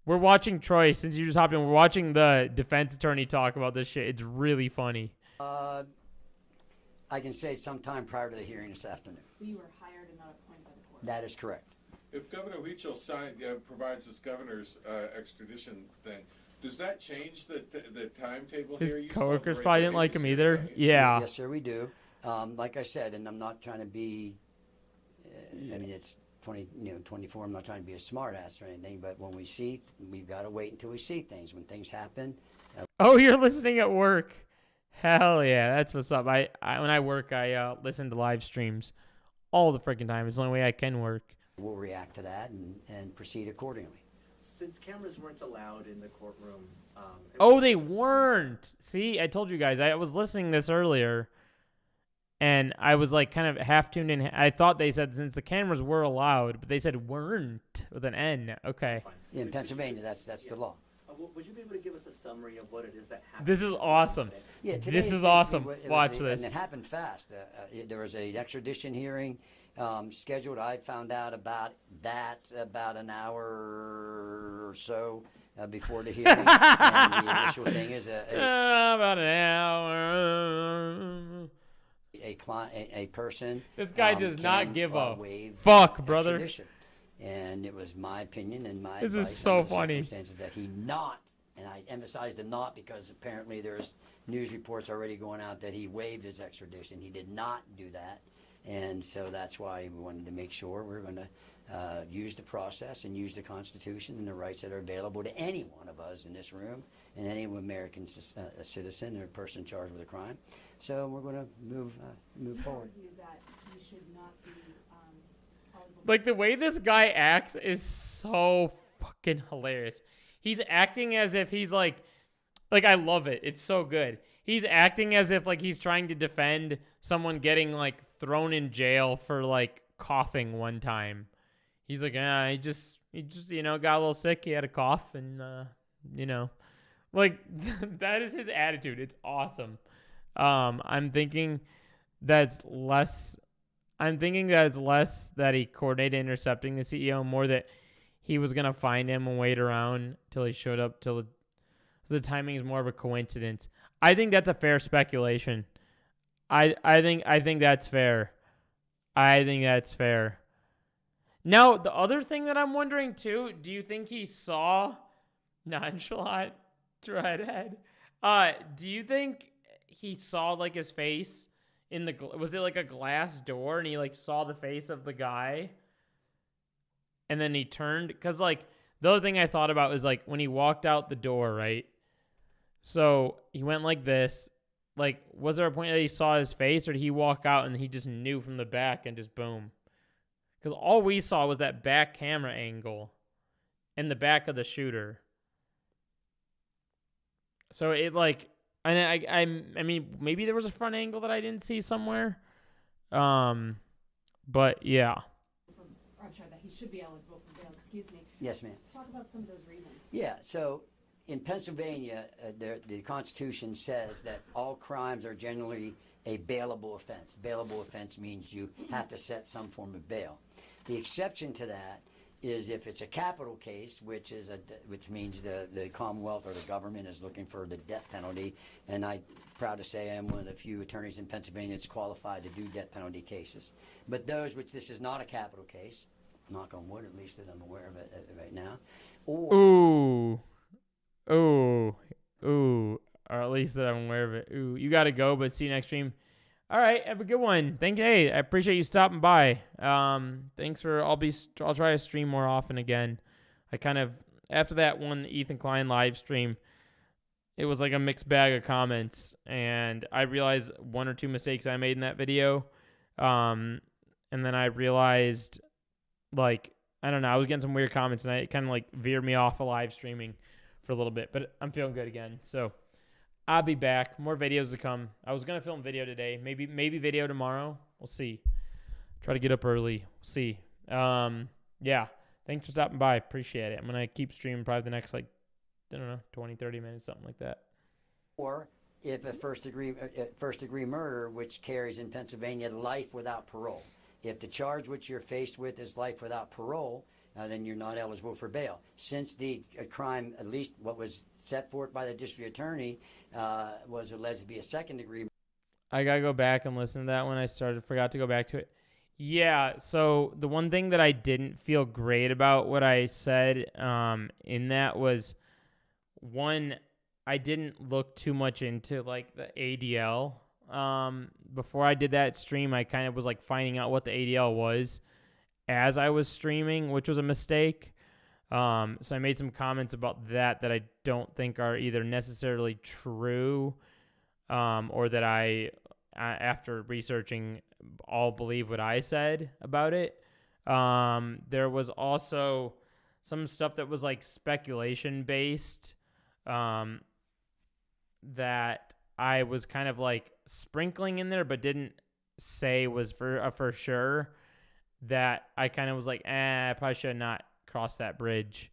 We're watching, Troy, since you just hopped in, we're watching the defense attorney talk about this shit. It's really funny. I can say sometime prior to the hearing this afternoon. So you were hired and not appointed by the court? That is correct. If Governor Huichol provides this governor's extradition thing, does that change the timetable His here? You coworkers still have probably the didn't like him right either. to Yeah. Yes, sir, we do. Like I said, and I'm not trying to be, I mean, it's 24. I'm not trying to be a smart ass or anything, but when we see, we've got to wait until we see things. When things happen. Oh, you're listening at work. Hell yeah, that's what's up. I when I work, I listen to live streams all the freaking time. It's the only way I can work. We'll react to that and proceed accordingly. Since cameras weren't allowed in the courtroom. Oh, they weren't. See, I told you guys. I was listening this earlier, and I was like kind of half tuned in. I thought they said since the cameras were allowed, but they said weren't with an N. Okay. In Pennsylvania, that's the law. Would you be able to give us a summary of what it is that happened? This is awesome. Yeah, this is awesome. Watch this. And it happened fast. There was an extradition hearing scheduled. I found out about an hour or so before the hearing. And the initial thing is about an hour. A person. This guy does not give a waive fuck, brother. extradition. And it was my opinion and my This is advice so under the funny. circumstances that he not, and I emphasize the not because apparently there's news reports already going out that he waived his extradition. He did not do that. And so that's why we wanted to make sure we're going to use the process and use the Constitution and the rights that are available to any one of us in this room and any American citizen or person charged with a crime. So we're going to move forward. That he should not be Like, the way this guy acts is so fucking hilarious. He's acting as if he's like I love it. It's so good. He's acting as if like he's trying to defend someone getting like thrown in jail for like coughing one time. He's like, he just got a little sick. He had a cough and like that is his attitude. It's awesome. I'm thinking that it's less that he coordinated intercepting the CEO, more that he was going to find him and wait around till he showed up. Till the timing is more of a coincidence. I think that's a fair speculation. I think that's fair. I think that's fair. Now, the other thing that I'm wondering too, do you think he saw nonchalant dreadhead? Do you think he saw like his face in was it like a glass door and he like saw the face of the guy and then he turned? Because like the other thing I thought about was like when he walked out the door, right? So he went like this. Like, was there a point that he saw his face, or did he walk out and he just knew from the back and just boom? Because all we saw was that back camera angle and the back of the shooter. So it like, and I mean, maybe there was a front angle that I didn't see somewhere. But yeah. I'm sorry, that he should be eligible for bail. Excuse me. Yes, ma'am. Talk about some of those reasons. Yeah, so in Pennsylvania, the Constitution says that all crimes are generally a bailable offense. Bailable offense means you have to set some form of bail. The exception to that is if it's a capital case, which means the Commonwealth or the government is looking for the death penalty, and I'm proud to say I'm one of the few attorneys in Pennsylvania that's qualified to do death penalty cases. But those which this is not a capital case, knock on wood, at least that I'm aware of it right now. Ooh, or at least that I'm aware of it. Ooh, you got to go, but see you next stream. All right, have a good one. Hey, I appreciate you stopping by. Thanks for. I'll try to stream more often again. I kind of after that one Ethan Klein live stream, it was like a mixed bag of comments, and I realized one or two mistakes I made in that video. And then I realized, like, I don't know, I was getting some weird comments, and it kind of like veered me off of live streaming for a little bit. But I'm feeling good again, so. I'll be back. More videos to come. I was going to film video today. Maybe video tomorrow. We'll see. Try to get up early. We'll see. Yeah. Thanks for stopping by. Appreciate it. I'm going to keep streaming probably the next, 20, 30 minutes, something like that. Or if a first degree murder, which carries in Pennsylvania life without parole. If the charge which you're faced with is life without parole, then you're not eligible for bail. Since the crime, at least what was set forth by the district attorney, was alleged to be a second degree. I got to go back and listen to that when I forgot to go back to it. Yeah, so the one thing that I didn't feel great about what I said in that was, one, I didn't look too much into like the ADL. Before I did that stream, I kind of was like finding out what the ADL was as I was streaming, which was a mistake. So I made some comments about that I don't think are either necessarily true, or that I, after researching, all believe what I said about it. There was also some stuff that was like speculation based, that I was kind of like sprinkling in there, but didn't say was for sure. That I kind of was like, I probably should not cross that bridge.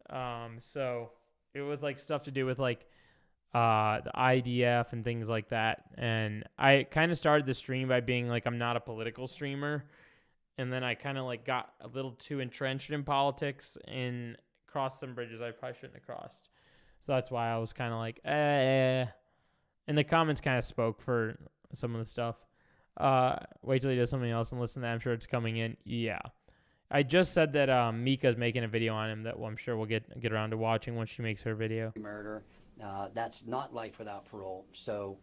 So it was like stuff to do with like the IDF and things like that. And I kind of started the stream by being like, I'm not a political streamer. And then I kind of like got a little too entrenched in politics and crossed some bridges I probably shouldn't have crossed. So that's why I was kind of like, And the comments kind of spoke for some of the stuff. Wait till he does something else and listen to that. I'm sure it's coming in. Yeah. I just said that Mika's making a video on him that I'm sure we'll get around to watching once she makes her video. Murder. That's not life without parole. So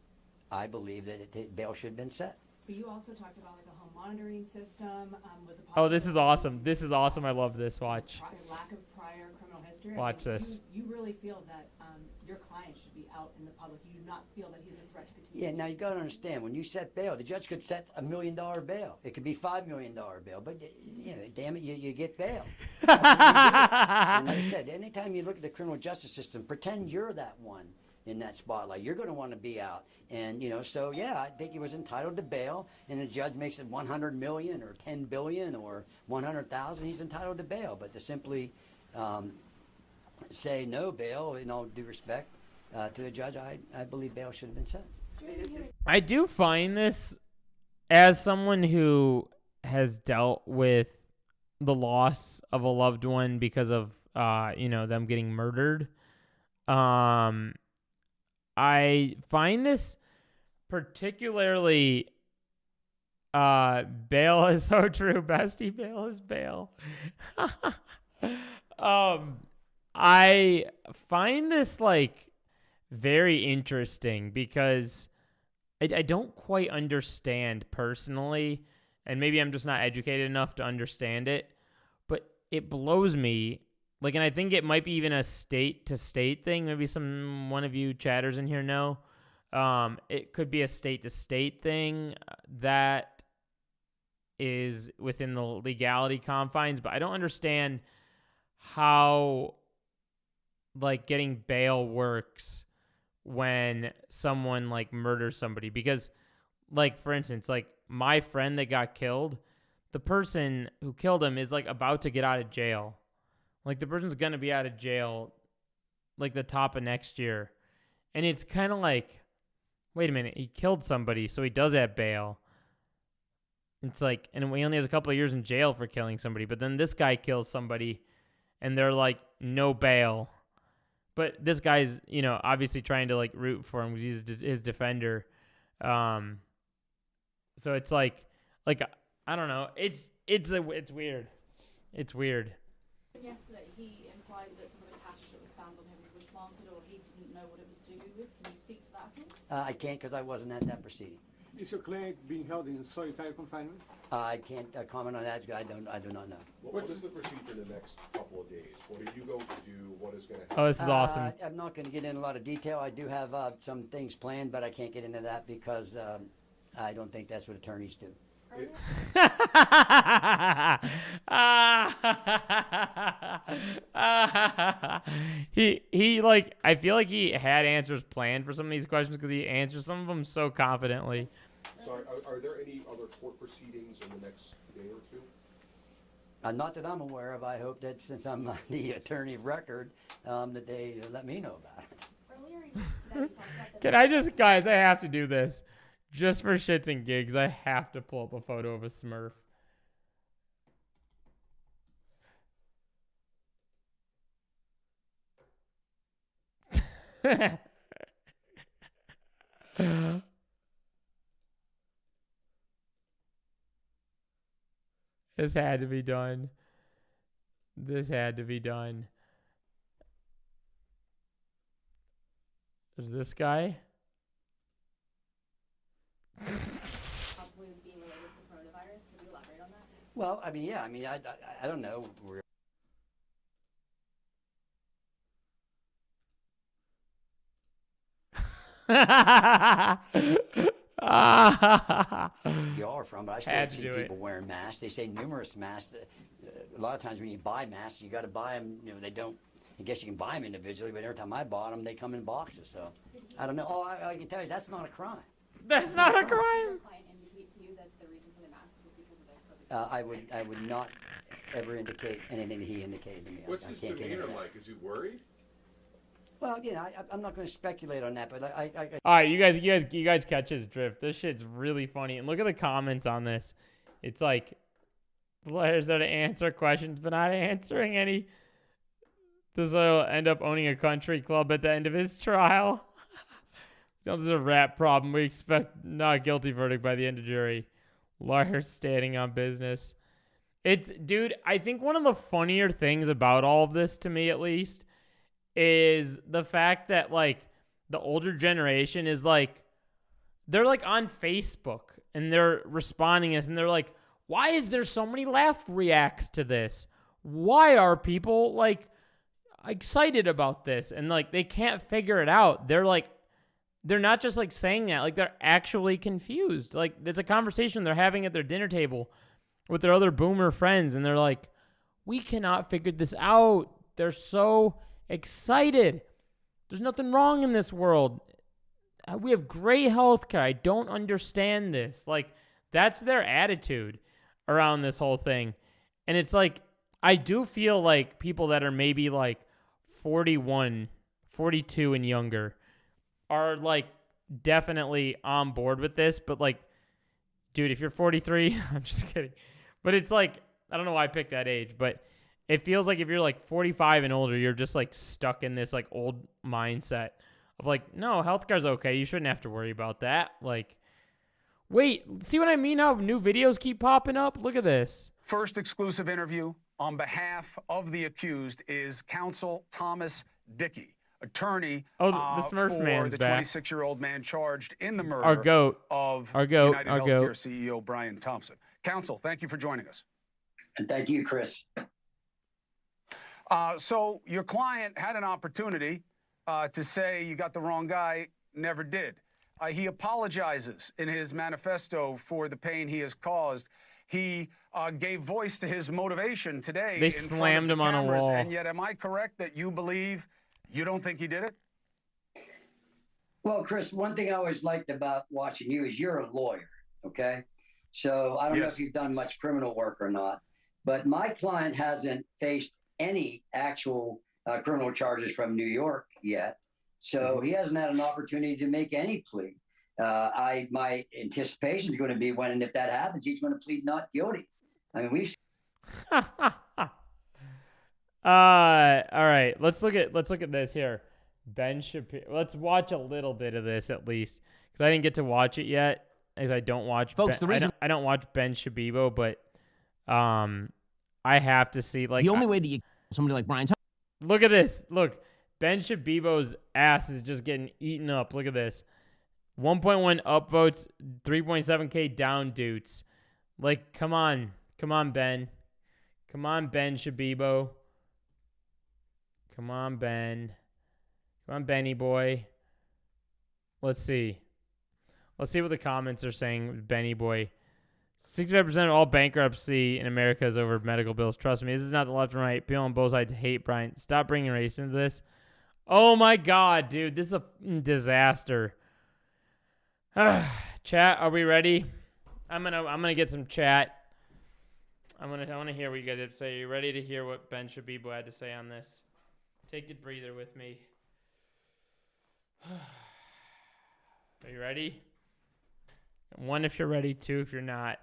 I believe that bail should have been set. But you also talked about like a home monitoring system. Was a Oh, this is awesome. This is awesome. I love this. Watch. Lack of prior criminal history. Watch this. You really feel that your client should be out in the public. You do not feel that he's a threat to the community. Yeah, now you got to understand, when you set bail, the judge could set $1 million bail. It could be $5 million bail, but damn it, you get bail. And like I said, anytime you look at the criminal justice system, pretend you're that one in that spotlight. You're going to want to be out. And, so yeah, I think he was entitled to bail, and the judge makes it $100 million or $10 billion or $100,000, he's entitled to bail. But to simply say no bail, in all due respect to the judge, I believe bail should have been set. I do find this, as someone who has dealt with the loss of a loved one because of them getting murdered. I find this particularly bail is so true, bestie. Bail is bail. I find this like very interesting because I don't quite understand personally, and maybe I'm just not educated enough to understand it, but it blows me. Like, and I think it might be even a state-to-state thing. Maybe one of you chatters in here know. It could be a state-to-state thing that is within the legality confines, but I don't understand how, like, getting bail works when someone, like, murders somebody. Because, like, for instance, like, my friend that got killed, the person who killed him is, like, about to get out of jail. Like, the person's going to be out of jail, like, the top of next year. And it's kind of like, wait a minute, he killed somebody, so he does have bail. It's like, and he only has a couple of years in jail for killing somebody, but then this guy kills somebody and they're like, no bail. But this guy's, you know, obviously trying to like root for him because he's his defender. So it's like I don't know. It's weird. It's weird. Yesterday, he implied that some of the cash that was found on him was planted, or he didn't know what it was to do with. Can you speak to that at all? I can't because I wasn't at that proceeding. Is your client being held in solitary confinement? I can't comment on that. I do not know. What is the procedure in the next couple of days? What are you going to do? What is going to happen? Oh, this is awesome. I'm not going to get into a lot of detail. I do have some things planned, but I can't get into that because I don't think that's what attorneys do. He like, I feel like he had answers planned for some of these questions because he answers some of them so confidently. So are there any other court proceedings in the next day or two? Not that I'm aware of. I hope that since I'm the attorney of record, that they let me know about it. Earlier, today, you talked about the Can I just, guys, I have to do this. Just for shits and gigs, I have to pull up a photo of a Smurf. This had to be done. This had to be done. There's this guy. possibly being related to coronavirus. Can you elaborate on that? Well, I mean, yeah. I mean, I don't know. You are from, but I still see people wearing masks. They say numerous masks. A lot of times when you buy masks, you got to buy them. You know, they don't. I guess you can buy them individually, but every time I bought them, they come in boxes. So I don't know. Oh, I can tell you that's not a crime. That's not a crime. Did your client indicate to you that the reason for the mask was because of the COVID? I would not ever indicate anything that he indicated to me. What's I his can't get into demeanor that. like? Is he worried? Well, you know, I'm not going to speculate on that, but All right, you guys catch his drift. This shit's really funny. And look at the comments on this. It's like, lawyers are to answer questions, but not answering any. This will end up owning a country club at the end of his trial. This is a rap problem. We expect not guilty verdict by the end of jury. Lawyers standing on business. Dude, I think one of the funnier things about all of this, to me at least, is the fact that, like, the older generation is, like, they're, like, on Facebook, and they're responding to this, and they're like, why is there so many laugh reacts to this? Why are people, like, excited about this? And, like, they can't figure it out. They're, like, they're not just, like, saying that. Like, they're actually confused. Like, there's a conversation they're having at their dinner table with their other boomer friends, and they're like, we cannot figure this out. They're so excited. There's nothing wrong in this world. We have great health care. I don't understand this. Like, that's their attitude around this whole thing. And it's like, I do feel like people that are maybe like 41, 42 and younger are like definitely on board with this. But like, dude, if you're 43, I'm just kidding. But it's like, I don't know why I picked that age, but it feels like if you're like 45 and older, you're just like stuck in this like old mindset of like, no, healthcare's okay. You shouldn't have to worry about that. Like, wait, see what I mean? How new videos keep popping up? Look at this. First exclusive interview on behalf of the accused is counsel Thomas Dickey, attorney the Smurf for man's the back. 26-year-old man charged in the murder Our goat. of Our goat. United Our Healthcare goat. CEO Brian Thompson. Counsel, thank you for joining us. And thank you, Chris. So your client had an opportunity to say you got the wrong guy, never did. He apologizes in his manifesto for the pain he has caused. He gave voice to his motivation today. They in front of slammed the him on a cameras, wall. And yet, am I correct that you believe you don't think he did it? Well, Chris, one thing I always liked about watching you is you're a lawyer, okay? So I don't know if you've done much criminal work or not, but my client hasn't faced any actual criminal charges from New York yet. So he hasn't had an opportunity to make any plea. My anticipation is going to be when and if that happens, he's going to plead not guilty. I mean, we've. All right. Let's look at this here. Ben Shapiro. Let's watch a little bit of this at least, because I didn't get to watch it yet. As I don't watch, folks. The reason I don't watch Ben Shabibo, but I have to see like the only way that you somebody like Brian. Look at this. Look, Ben Shabibo's ass is just getting eaten up. Look at this. 1.1 upvotes, 3.7K down dudes. Like, come on, Ben. Come on, Ben Shabibo. Come on, Ben. Come on, Benny boy. Let's see. Let's see what the comments are saying, Benny boy. 65% of all bankruptcy in America is over medical bills. Trust me, this is not the left and right. People on both sides hate Brian. Stop bringing race into this. Oh my God, dude, this is a disaster. Chat, are we ready? I'm gonna get some chat. I want to hear what you guys have to say. Are you ready to hear what Ben Shabibo had to say on this? Take a breather with me. Are you ready? 1 if you're ready, 2 if you're not.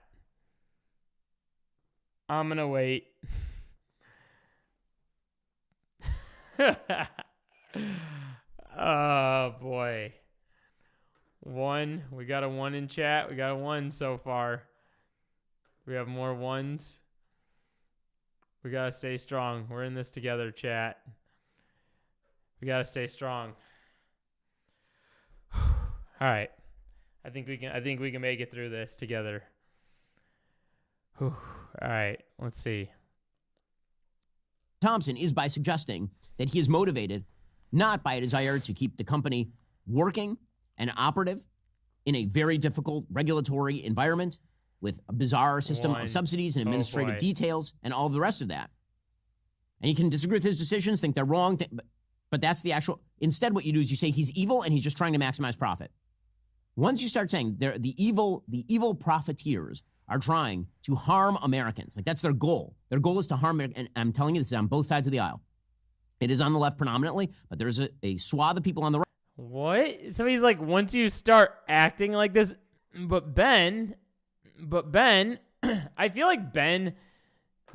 I'm gonna wait. Oh boy. 1. We got a 1 in chat. We got a 1 so far. We have more 1s. We gotta stay strong. We're in this together, chat. We gotta stay strong. All right. I think we can make it through this together. All right. Let's see. Thompson is by suggesting that he is motivated not by a desire to keep the company working and operative in a very difficult regulatory environment with a bizarre system of subsidies and administrative details and all of the rest of that. And you can disagree with his decisions, think they're wrong, but that's the actual. Instead, what you do is you say he's evil and he's just trying to maximize profit. Once you start saying the evil profiteers are trying to harm Americans, like that's their goal. Their goal is to harm, and I'm telling you, this is on both sides of the aisle. It is on the left predominantly, but there's a swath of people on the right. What? So he's like, once you start acting like this, but Ben, I feel like Ben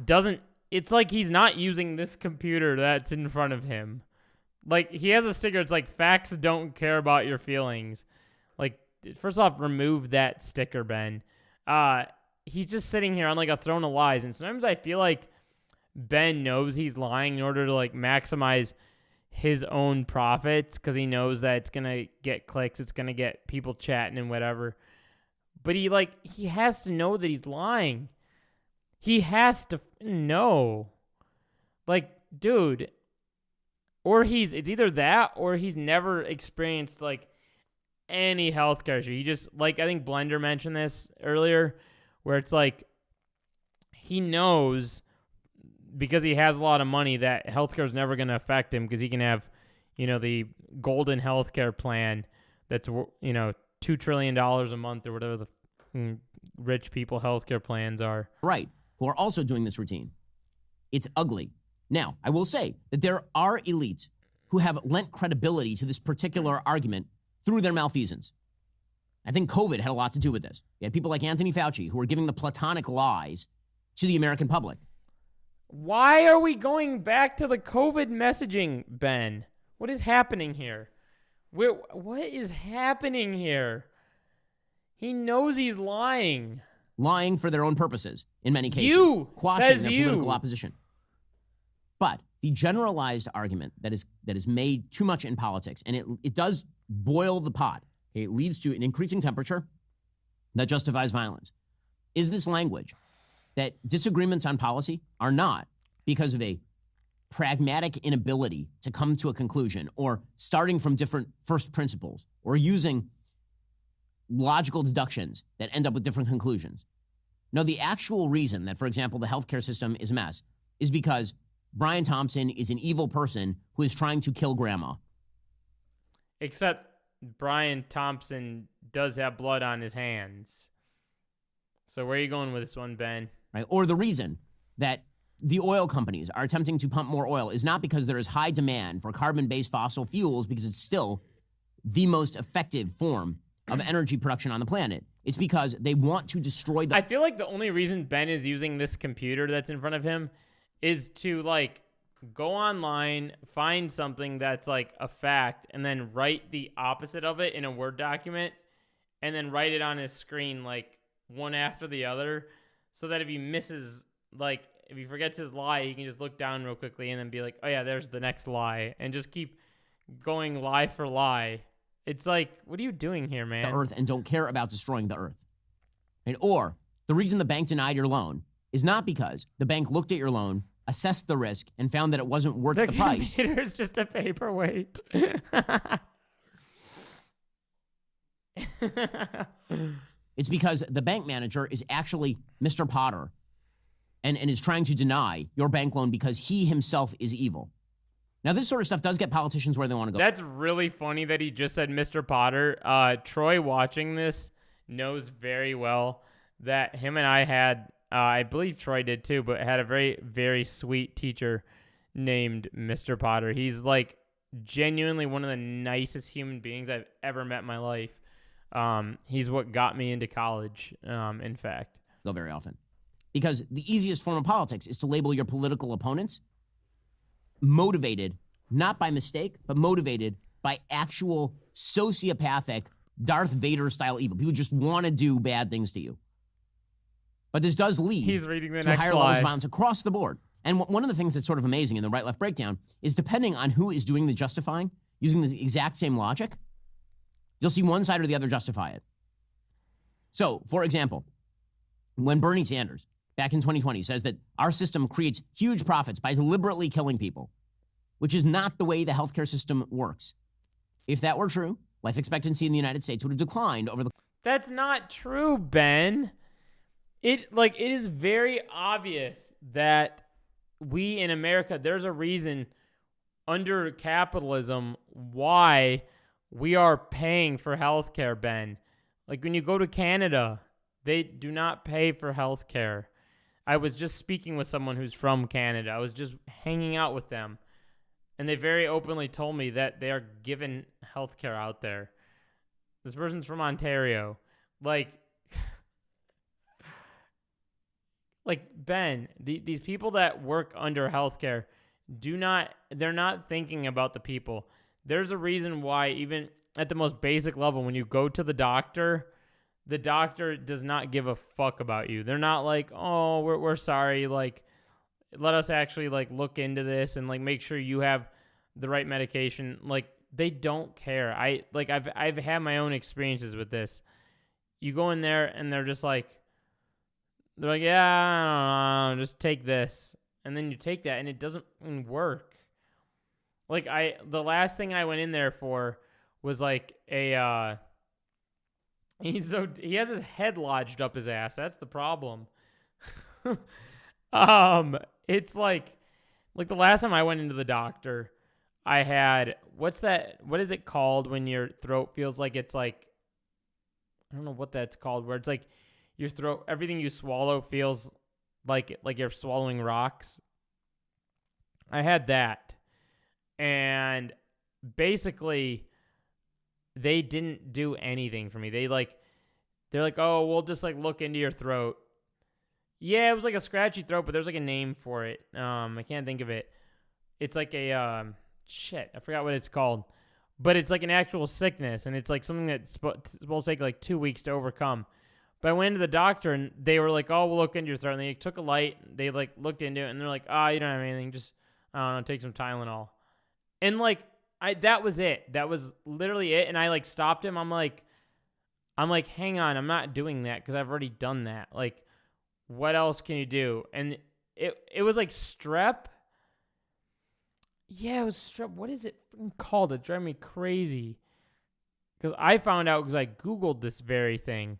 doesn't, it's like he's not using this computer that's in front of him. Like, he has a sticker, it's like, facts don't care about your feelings. Like, first off, remove that sticker, Ben. He's just sitting here on like a throne of lies, and sometimes I feel like Ben knows he's lying in order to like maximize his own profits because he knows that it's gonna get clicks, it's gonna get people chatting and whatever. But he has to know that he's lying. He has to know. Like, dude, or it's either that or he's never experienced like any healthcare issue. He just, like, I think Blender mentioned this earlier, where it's like he knows because he has a lot of money that healthcare is never going to affect him because he can have, the golden healthcare plan that's, $2 trillion a month or whatever the rich people healthcare plans are. Right, who are also doing this routine. It's ugly. Now, I will say that there are elites who have lent credibility to this particular argument through their malfeasance. I think COVID had a lot to do with this. You had people like Anthony Fauci who were giving the platonic lies to the American public. Why are we going back to the COVID messaging, Ben? What is happening here? What is happening here? He knows he's lying. Lying for their own purposes, in many cases. Quashing their political opposition. But the generalized argument that is made too much in politics, and it does boil the pot. It leads to an increasing temperature that justifies violence, is this language that disagreements on policy are not because of a pragmatic inability to come to a conclusion or starting from different first principles or using logical deductions that end up with different conclusions. No, the actual reason that, for example, the healthcare system is a mess is because Brian Thompson is an evil person who is trying to kill grandma. Except Brian Thompson does have blood on his hands. So where are you going with this one, Ben? Right? Or the reason that the oil companies are attempting to pump more oil is not because there is high demand for carbon-based fossil fuels, because it's still the most effective form of energy production on the planet. It's because they want to destroy the... I feel like the only reason Ben is using this computer that's in front of him is to, like, go online, find something that's, like, a fact, and then write the opposite of it in a Word document, and then write it on his screen, like, one after the other, so that if he misses, like, if he forgets his lie, he can just look down real quickly and then be like, oh, yeah, there's the next lie, and just keep going lie for lie. It's like, what are you doing here, man? The Earth and don't care about destroying the Earth. Right? Or the reason the bank denied your loan is not because the bank looked at your loan, assessed the risk, and found that it wasn't worth the price. The computer is just a paperweight. It's because the bank manager is actually Mr. Potter and is trying to deny your bank loan because he himself is evil. Now, this sort of stuff does get politicians where they want to go. That's really funny that he just said Mr. Potter. Troy watching this knows very well that him and I had, I believe Troy did too, but had a very, very sweet teacher named Mr. Potter. He's like genuinely one of the nicest human beings I've ever met in my life. He's what got me into college, in fact. Go very often. Because the easiest form of politics is to label your political opponents motivated, not by mistake, but motivated by actual sociopathic Darth Vader-style evil. People just want to do bad things to you. But this does lead to higher levels of violence across the board. And one of the things that's sort of amazing in the right-left breakdown is depending on who is doing the justifying, using the exact same logic, you'll see one side or the other justify it. So, for example, when Bernie Sanders, back in 2020, says that our system creates huge profits by deliberately killing people, which is not the way the healthcare system works. If that were true, life expectancy in the United States would have declined over the... That's not true, Ben. It is very obvious that we in America, there's a reason under capitalism why we are paying for healthcare, Ben. Like when you go to Canada, they do not pay for healthcare. I was just speaking with someone who's from Canada. I was just hanging out with them. And they very openly told me that they are given healthcare out there. This person's from Ontario. Like Ben, these people that work under healthcare they're not thinking about the people. There's a reason why even at the most basic level, when you go to the doctor does not give a fuck about you. They're not like, oh, we're sorry. Like, let us actually like look into this and like make sure you have the right medication. Like, they don't care. I've had my own experiences with this. You go in there and they're like, yeah, I don't know, just take this. And then you take that and it doesn't work. Like the last thing I went in there for was like he has his head lodged up his ass. That's the problem. It's like the last time I went into the doctor, I had, what is it called when your throat feels like it's like, I don't know what that's called, where it's like your throat, everything you swallow feels like you're swallowing rocks. I had that. And basically they didn't do anything for me. They're like, oh, we'll just like look into your throat. Yeah, it was like a scratchy throat, but there's like a name for it. I can't think of it. It's like a, I forgot what it's called. But it's like an actual sickness, and it's like something that's supposed to take like 2 weeks to overcome. But I went to the doctor, and they were like, oh, we'll look into your throat. And they took a light, they like looked into it, and they're like, oh, you don't have anything. Just, I don't know, take some Tylenol. And like, that was it. That was literally it. And I like stopped him. I'm like, hang on, I'm not doing that because I've already done that. Like, what else can you do? And it was like strep. Yeah, it was strep. What is it called? It drove me crazy. Because I found out because I Googled this very thing.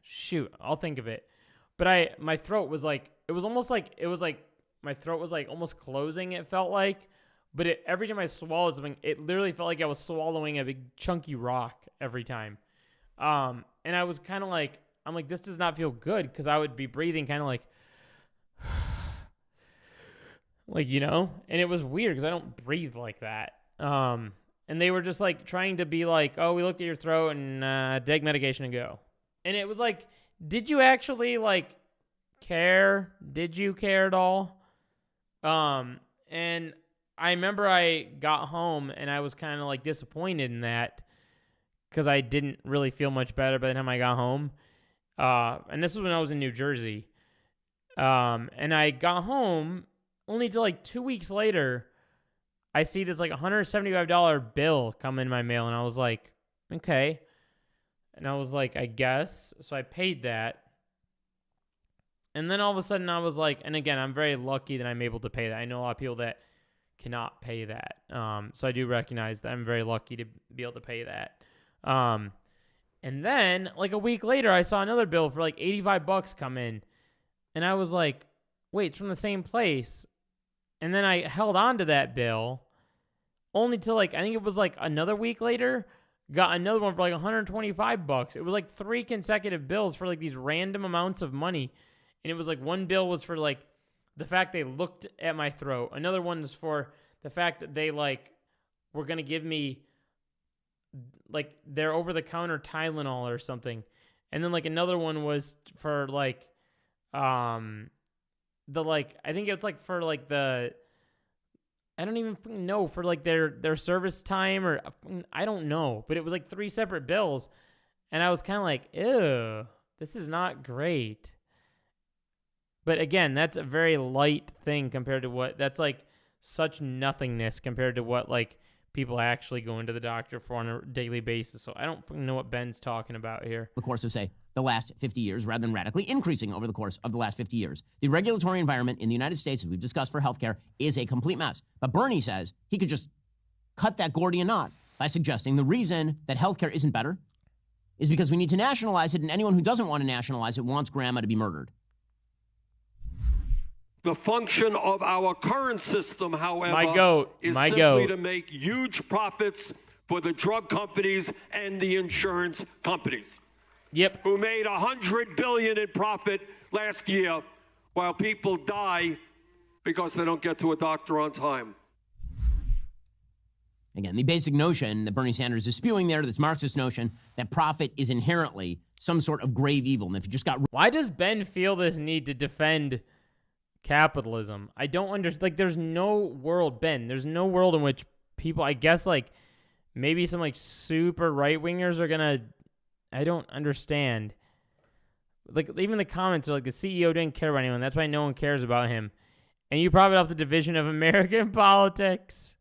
Shoot, I'll think of it. But my throat was like, my throat was like almost closing, it felt like. But every time I swallowed something, it literally felt like I was swallowing a big chunky rock every time. And I was kind of like, I'm like, this does not feel good, because I would be breathing kind of like, like, you know? And it was weird because I don't breathe like that. And And they were just like trying to be like, oh, we looked at your throat and take medication and go. And it was like, did you actually like care? Did you care at all? And I remember I got home and I was kind of like disappointed in that because I didn't really feel much better by the time I got home. And this was when I was in New Jersey. And I got home only to like 2 weeks later, I see this like $175 bill come in my mail. And I was like, okay. And I was like, I guess. So I paid that. And then all of a sudden I was like, and again, I'm very lucky that I'm able to pay that. I know a lot of people that cannot pay that. So I do recognize that I'm very lucky to be able to pay that. And then like a week later, I saw another bill for like $85 come in. And I was like, wait, it's from the same place. And then I held on to that bill only till like, I think it was like another week later, got another one for like $125. It was like 3 consecutive bills for like these random amounts of money. And it was like one bill was for like the fact they looked at my throat. Another one was for the fact that they like were going to give me like their over-the-counter Tylenol or something. And then like another one was for like the like, I think it's like for like the, I don't even know, for like their service time or I don't know, but it was like 3 separate bills. And I was kind of like, ew, this is not great. But again, that's a very light thing compared to what, that's like such nothingness compared to what like people actually go into the doctor for on a daily basis. So I don't know what Ben's talking about here. The course of, say, the last 50 years, rather than radically increasing over the course of the last 50 years. The regulatory environment in the United States, as we've discussed for healthcare, is a complete mess. But Bernie says he could just cut that Gordian knot by suggesting the reason that healthcare isn't better is because we need to nationalize it, and anyone who doesn't want to nationalize it wants grandma to be murdered. The function of our current system, however, is simply to make huge profits for the drug companies and the insurance companies. Yep. Who made $100 billion in profit last year while people die because they don't get to a doctor on time. Again, the basic notion that Bernie Sanders is spewing there, this Marxist notion that profit is inherently some sort of grave evil. And if you just got... Why does Ben feel this need to defend capitalism? I don't understand. Like, there's no world, Ben. There's no world in which people, I guess, like, maybe some, like, super right-wingers are going to... I don't understand. Like, even the comments are like, the CEO didn't care about anyone. That's why no one cares about him. And you profit off the division of American politics.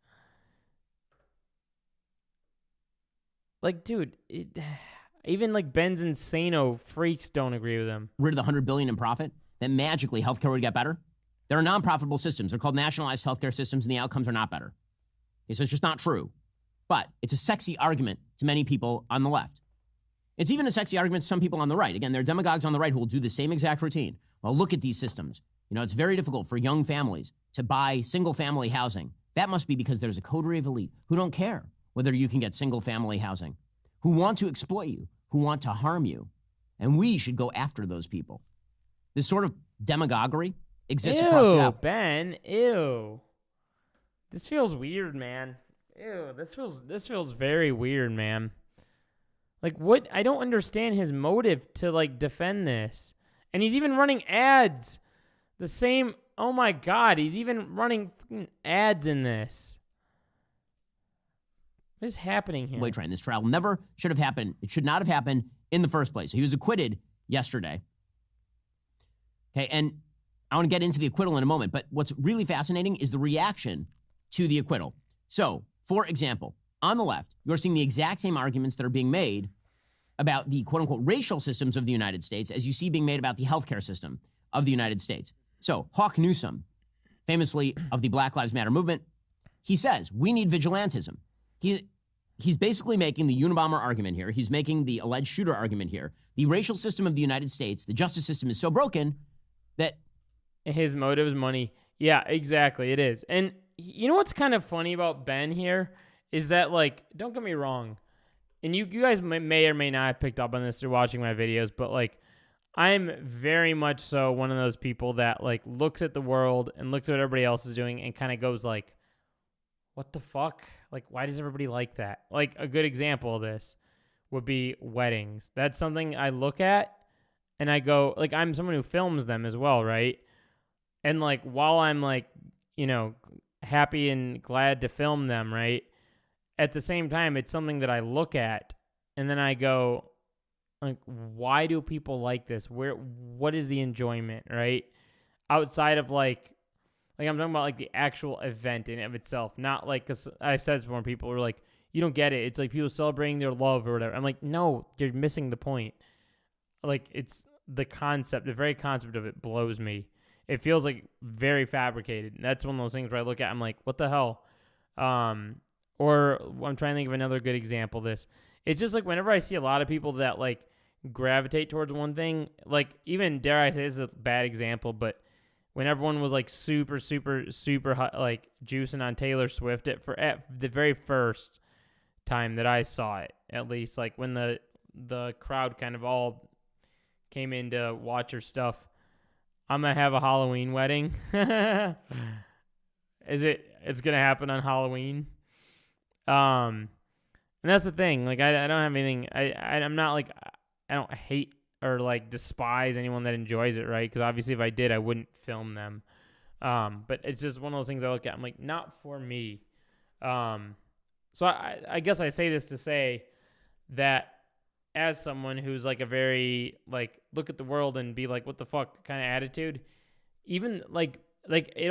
Like, dude, even like Ben's insano freaks don't agree with him. Rid of the $100 billion in profit, then magically healthcare would get better. There are non-profitable systems. They're called nationalized healthcare systems, and the outcomes are not better. Okay, so it's just not true. But it's a sexy argument to many people on the left. It's even a sexy argument to some people on the right. Again, there are demagogues on the right who will do the same exact routine. Well, look at these systems. You know, it's very difficult for young families to buy single-family housing. That must be because there's a coterie of elite who don't care whether you can get single-family housing, who want to exploit you, who want to harm you. And we should go after those people. This sort of demagoguery exists across the app. Ben, ew. This feels weird, man. Ew, this feels very weird, man. Like, what? I don't understand his motive to, like, defend this. And he's even running ads. The same, oh my God, he's even running ads in this. What is happening here? Way train. This trial never should have happened. It should not have happened in the first place. He was acquitted yesterday. Okay, and I want to get into the acquittal in a moment, but what's really fascinating is the reaction to the acquittal. So, for example, on the left, you're seeing the exact same arguments that are being made about the quote-unquote racial systems of the United States as you see being made about the healthcare system of the United States. So, Hawk Newsome, famously of the Black Lives Matter movement, he says, we need vigilantism. He's basically making the Unabomber argument here. He's making the alleged shooter argument here. The racial system of the United States, the justice system is so broken that... His motive is money. Yeah, exactly, it is. And you know what's kind of funny about Ben here? Is that, like, don't get me wrong, and you guys may or may not have picked up on this through watching my videos, but, like, I'm very much so one of those people that, like, looks at the world and looks at what everybody else is doing and kind of goes, like, what the fuck? Like, why does everybody like that? Like, a good example of this would be weddings. That's something I look at and I go, like, I'm someone who films them as well, right? And, like, while I'm, like, you know, happy and glad to film them, right? At the same time, it's something that I look at and then I go, like, why do people like this? What is the enjoyment, right? Outside of, like I'm talking about, like, the actual event in and of itself, not, like, because I've said this before, people are like, you don't get it. It's like people celebrating their love or whatever. I'm like, no, you're missing the point. Like, it's the concept, the very concept of it blows me. It feels like very fabricated. And that's one of those things where I look at, I'm like, what the hell? Or I'm trying to think of another good example of this. It's just like whenever I see a lot of people that, like, gravitate towards one thing, like, even, dare I say, this is a bad example, but when everyone was, like, super, super, super hot, like, juicing on Taylor Swift at the very first time that I saw it, at least, like, when the crowd kind of all came in to watch her stuff, I'm going to have a Halloween wedding. It's going to happen on Halloween. And that's the thing. Like, I don't have anything. I'm not, like, I don't hate or, like, despise anyone that enjoys it, right? Because obviously if I did, I wouldn't film them. But it's just one of those things I look at. I'm like, not for me. So I guess I say this to say that as someone who's, like, a very, like, look at the world and be like, what the fuck kind of attitude, even, like it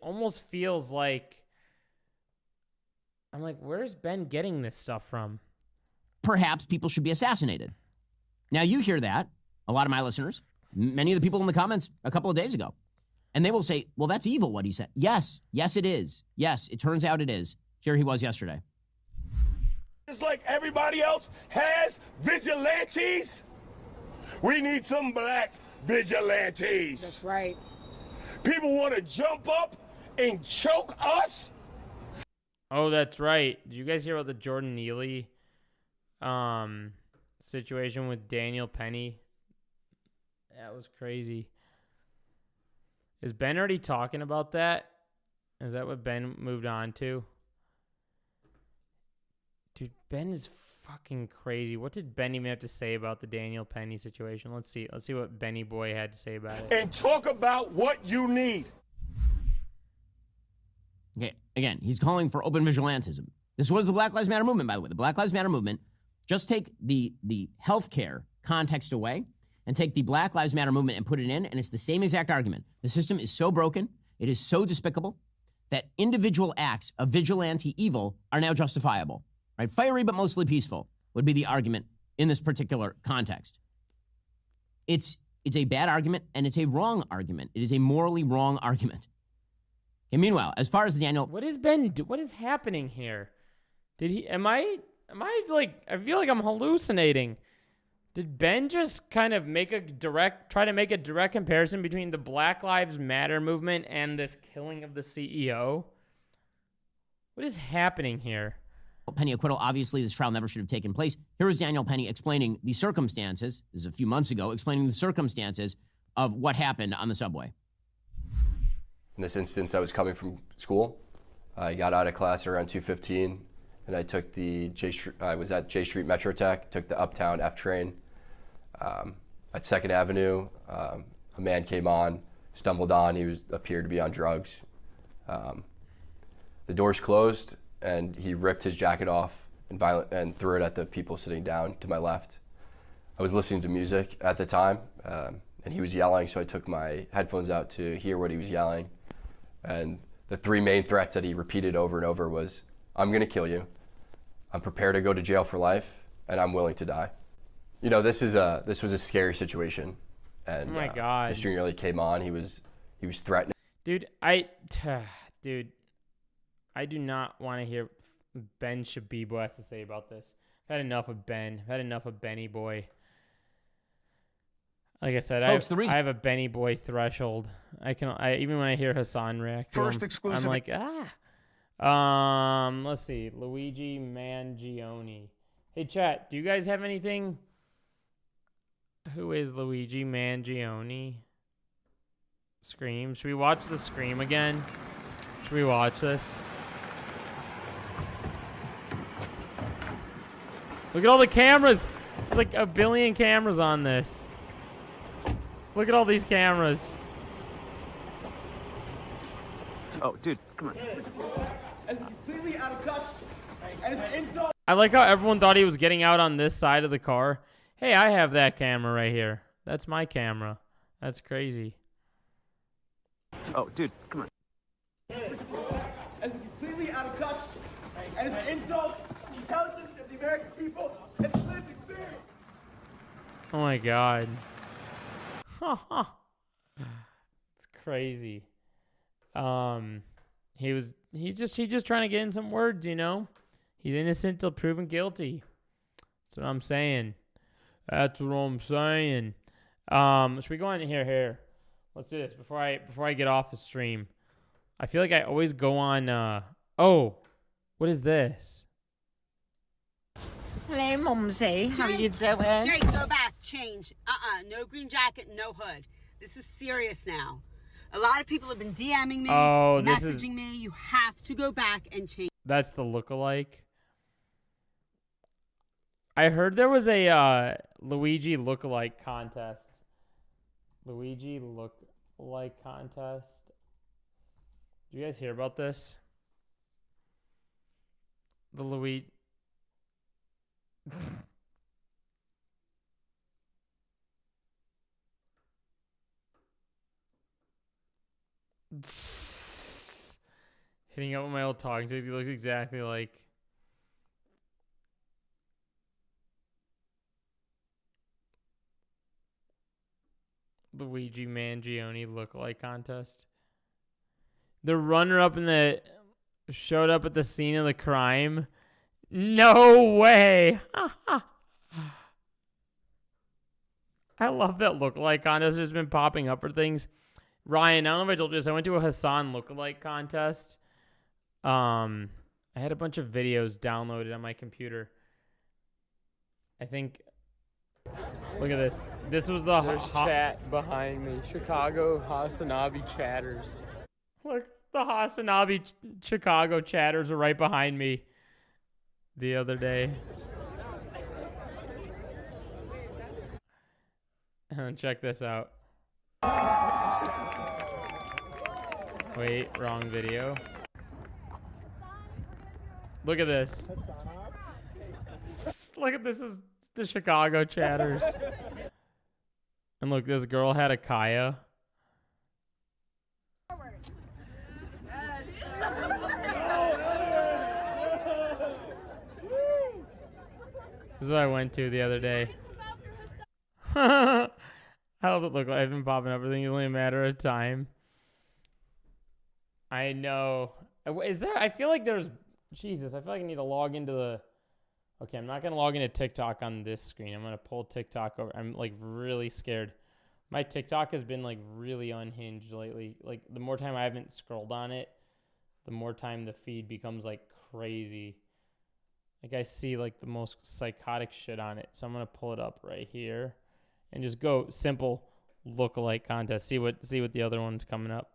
almost feels like I'm like, where's Ben getting this stuff from? Perhaps people should be assassinated. Now, you hear that, a lot of my listeners, many of the people in the comments a couple of days ago, and they will say, well, that's evil what he said. Yes, it is. Yes, it turns out it is. Here he was yesterday. Just like everybody else has vigilantes, we need some black vigilantes. That's right. People want to jump up and choke us. Oh, that's right. Did you guys hear about the Jordan Neely situation with Daniel Penny? That was crazy. Is Ben already talking about that? Is that what Ben moved on to? Dude, Ben is fucking crazy. What did Ben even have to say about the Daniel Penny situation? Let's see what Benny Boy had to say about it. And talk about what you need. Okay, again, he's calling for open vigilantism. This was the Black Lives Matter movement, by the way. The Black Lives Matter movement, just take the healthcare context away and take the Black Lives Matter movement and put it in, and it's the same exact argument. The system is so broken, it is so despicable, that individual acts of vigilante evil are now justifiable. Right? Fiery but mostly peaceful would be the argument in this particular context. It's a bad argument, and it's a wrong argument. It is a morally wrong argument. And meanwhile, as far as Daniel... What is Ben do? What is happening here? Am I like, I feel like I'm hallucinating. Did Ben just kind of try to make a direct comparison between the Black Lives Matter movement and this killing of the CEO? What is happening here? Penny acquittal, obviously this trial never should have taken place. Here is Daniel Penny explaining the circumstances, this is a few months ago, explaining the circumstances of what happened on the subway. In this instance, I was coming from school. I got out of class around 2:15, and I took I was at J Street Metro Tech, took the Uptown F train. At 2nd Avenue, a man came on, stumbled on. He appeared to be on drugs. The doors closed, and he ripped his jacket off and threw it at the people sitting down to my left. I was listening to music at the time, and he was yelling, so I took my headphones out to hear what he was yelling. And the three main threats that he repeated over and over was, I'm going to kill you, I'm prepared to go to jail for life, and I'm willing to die. You know, this was a scary situation. And oh my God. Mr. Neely came on, he was threatening. Dude, I do not want to hear Ben Shabibo has to say about this. I've had enough of Ben. I've had enough of Benny Boy. Like I said, folks, I have a Benny Boy threshold. Even when I hear Hassan react, exclusive. I'm like, let's see, Luigi Mangione. Hey, chat, do you guys have anything? Who is Luigi Mangione? Scream. Should we watch the Scream again? Should we watch this? Look at all the cameras. There's like a billion cameras on this. Look at all these cameras. Oh, dude, come on. And completely out of cuffs. And it's an insult. I like how everyone thought he was getting out on this side of the car. Hey, I have that camera right here. That's my camera. That's crazy. Oh, dude, come on. And it's completely out of cuffs. And it's an insult to the intelligence of the American people and the lived experience. Oh my god. It's crazy. He's just trying to get in some words, you know? He's innocent till proven guilty. That's what I'm saying. Should we go on here? Let's do this before I get off the stream. I feel like I always go on oh, what is this? Hello, Mumsy. How are you doing? Jake, go back. Change. No green jacket, no hood. This is serious now. A lot of people have been DMing me, messaging me. You have to go back and change. That's the lookalike. I heard there was a Luigi lookalike contest. Luigi lookalike contest. Did you guys hear about this? The Luigi. Hitting up with my old talking sticks. He looks exactly like. Luigi Mangione lookalike contest. The runner-up showed up at the scene of the crime. No way! I love that lookalike contest. Has been popping up for things. Ryan, I don't know if I told you this. I went to a Hassan lookalike contest. I had a bunch of videos downloaded on my computer. I think. Look at this. This was the chat behind me. Chicago Hasanabi chatters. Look, the Hasanabi Chicago chatters are right behind me the other day. And check this out. Wait, wrong video. Look at this. Look at this is the Chicago chatters. And look, this girl had a Kaya. This is what I went to the other day. How does it look like? I've been popping up. I think it's only a matter of time. I know. Is there? I feel like there's. Jesus, I feel like I need to log into the. Okay, I'm not going to log into TikTok on this screen. I'm going to pull TikTok over. I'm like really scared. My TikTok has been like really unhinged lately. Like the more time I haven't scrolled on it, the more time the feed becomes like crazy. Like I see like the most psychotic shit on it. So I'm going to pull it up right here and just go simple lookalike contest. See what the other one's coming up.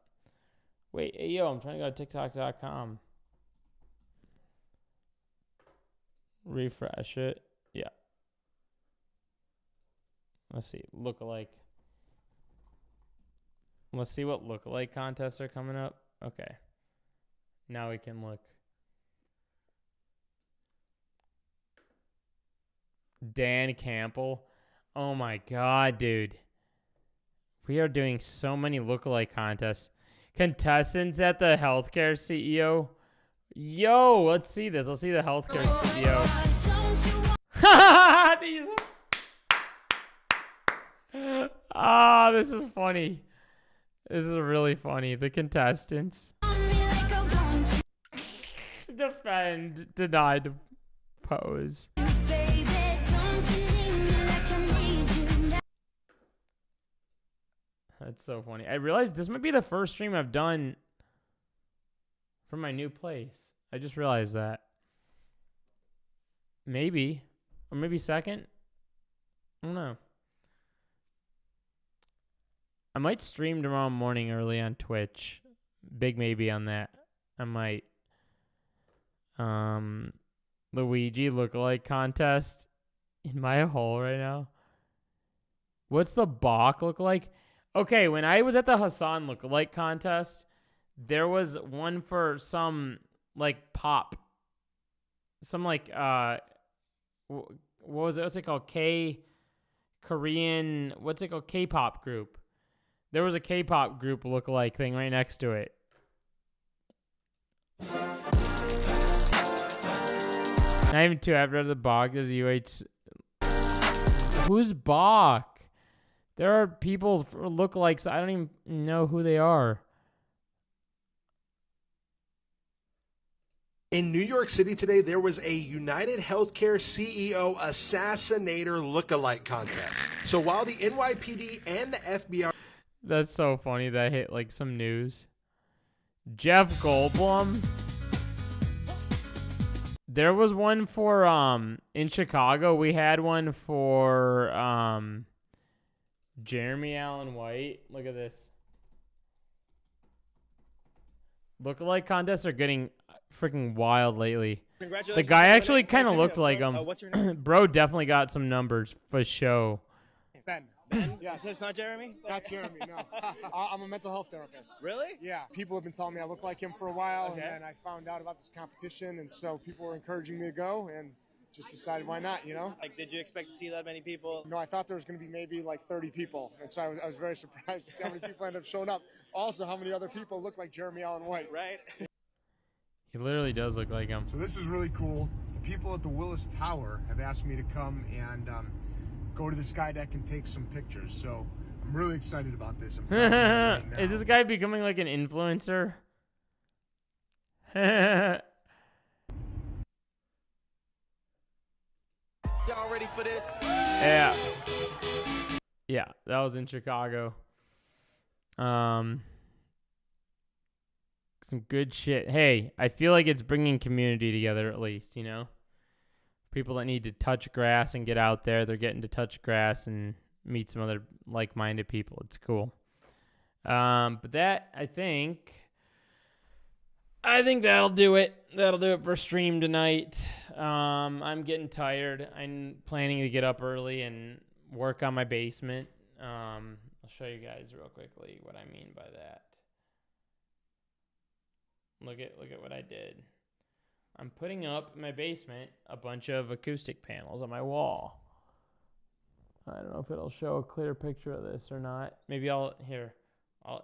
Wait, hey, yo, I'm trying to go to TikTok.com. Refresh it. Yeah. Let's see. Lookalike. Let's see what lookalike contests are coming up. Okay. Now we can look. Dan Campbell. Oh my God, dude. We are doing so many lookalike contests. Contestants at the healthcare CEO. Yo, let's see this. Let's see the healthcare CEO. This is funny. This is really funny. The contestants. Defend, denied, pose. That's so funny. I realized this might be the first stream I've done from my new place. I just realized that. Maybe. Or maybe second. I don't know. I might stream tomorrow morning early on Twitch. Big maybe on that. I might. Luigi lookalike contest in my hole right now. What's the Bach look like? Okay, when I was at the Hassan lookalike contest, there was one for some like pop. Some like what was it? What's it called? Korean, what's it called? K-pop group. There was a K-pop group lookalike thing right next to it. Not even two after the Bach. There's UH. Who's Bach? There are people lookalikes. I don't even know who they are. In New York City today, there was a United Healthcare CEO assassinator lookalike contest. So while the NYPD and the FBI... That's so funny that hit like some news. Jeff Goldblum. There was one for in Chicago. We had one for Jeremy Allen White. Look at this. Lookalike contests are getting freaking wild lately. The guy actually kind of looked like him. What's your name? Bro definitely got some numbers for show. Ben. Yes. So it's not Jeremy? Not Jeremy, no. I'm a mental health therapist. Really? Yeah. People have been telling me I look like him for a while, Okay. and then I found out about this competition, and so people were encouraging me to go, and just decided why not, you know? Like, did you expect to see that many people? No, I thought there was going to be maybe like 30 people, and so I was very surprised to see how many people ended up showing up. Also, how many other people look like Jeremy Allen White. Right. He literally does look like him. So this is really cool. The people at the Willis Tower have asked me to come and go to the sky deck and take some pictures. So I'm really excited about this. I'm filming it right now. Is this guy becoming like an influencer? Y'all ready for this? Yeah. Yeah, that was in Chicago. Some good shit. Hey, I feel like it's bringing community together at least, you know? People that need to touch grass and get out there, they're getting to touch grass and meet some other like-minded people. It's cool. But that, I think that'll do it. That'll do it for stream tonight. I'm getting tired. I'm planning to get up early and work on my basement. I'll show you guys real quickly what I mean by that. Look at what I did. I'm putting up in my basement a bunch of acoustic panels on my wall. I don't know if it'll show a clear picture of this or not. Maybe I'll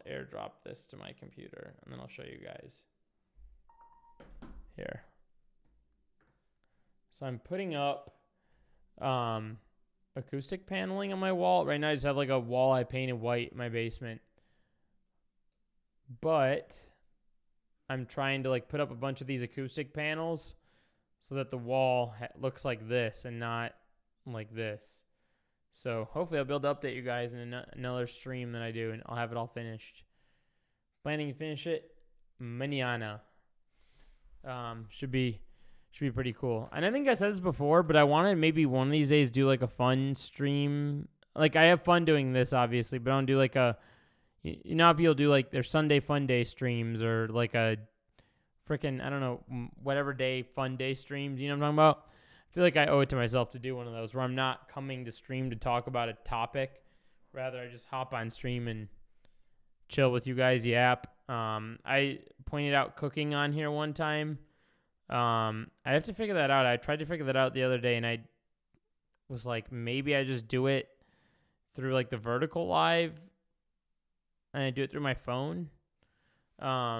airdrop this to my computer and then I'll show you guys. Here. So I'm putting up acoustic paneling on my wall. Right now I just have like a wall I painted white in my basement. But I'm trying to like put up a bunch of these acoustic panels so that the wall looks like this and not like this. So hopefully I'll be able to update you guys in another stream that I do, and I'll have it all finished. Planning to finish it mañana. Should be pretty cool. And I think I said this before, but I want to maybe one of these days do like a fun stream. Like I have fun doing this obviously, but I don't do like a, you know how people do like their Sunday fun day streams or like a freaking, I don't know, whatever day fun day streams. You know what I'm talking about? I feel like I owe it to myself to do one of those where I'm not coming to stream to talk about a topic. Rather, I just hop on stream and chill with you guys. Yap. I pointed out cooking on here one time. I have to figure that out. I tried to figure that out the other day, and I was like, maybe I just do it through like the vertical live, and I do it through my phone. I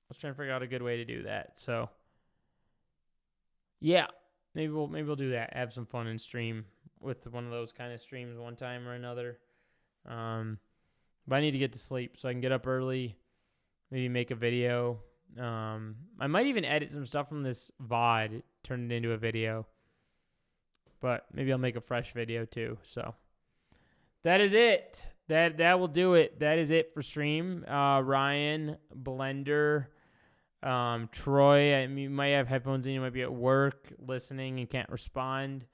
was trying to figure out a good way to do that. So, yeah, maybe we'll do that. Have some fun and stream with one of those kind of streams one time or another. But I need to get to sleep so I can get up early, maybe make a video. I might even edit some stuff from this VOD, turn it into a video. But maybe I'll make a fresh video too. So that is it. That will do it. That is it for stream. Ryan, Blender, Troy, you might have headphones in, you might be at work listening and can't respond.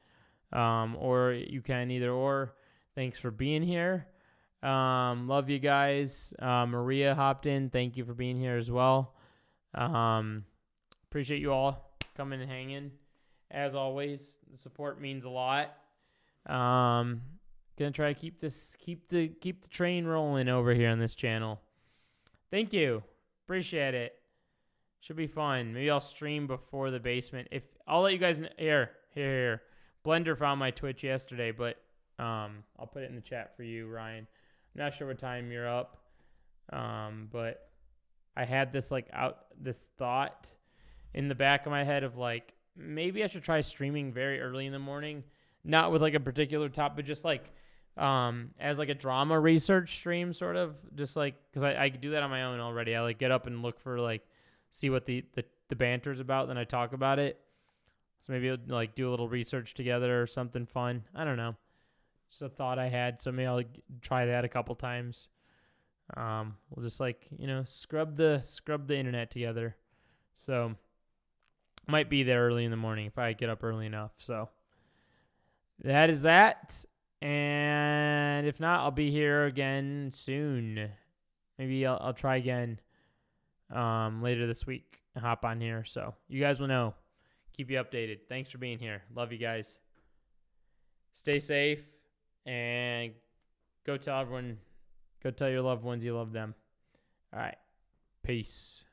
Or you can either or. Thanks for being here. Love you guys. Maria hopped in. Thank you for being here as well. Appreciate you all coming and hanging. As always, the support means a lot. Gonna try to keep the train rolling over here on this channel. Thank you. Appreciate it. Should be fun. Maybe I'll stream before the basement. I'll let you guys know. Here. Blender found my Twitch yesterday, but I'll put it in the chat for you, Ryan. I'm not sure what time you're up. But I had this this thought in the back of my head of like, maybe I should try streaming very early in the morning, not with like a particular topic, but just like as like a drama research stream, sort of, just like, because I do that on my own already. I like get up and look for like, see what the banter's about, then I talk about it. So maybe I'll like do a little research together or something fun. I don't know. Just a thought I had. So maybe I'll try that a couple times. We'll just like, scrub the internet together. So might be there early in the morning if I get up early enough. So that is that. And if not, I'll be here again soon. Maybe I'll try again later this week and hop on here. So you guys will know. Keep you updated. Thanks for being here. Love you guys. Stay safe and go tell your loved ones you love them. All right. Peace.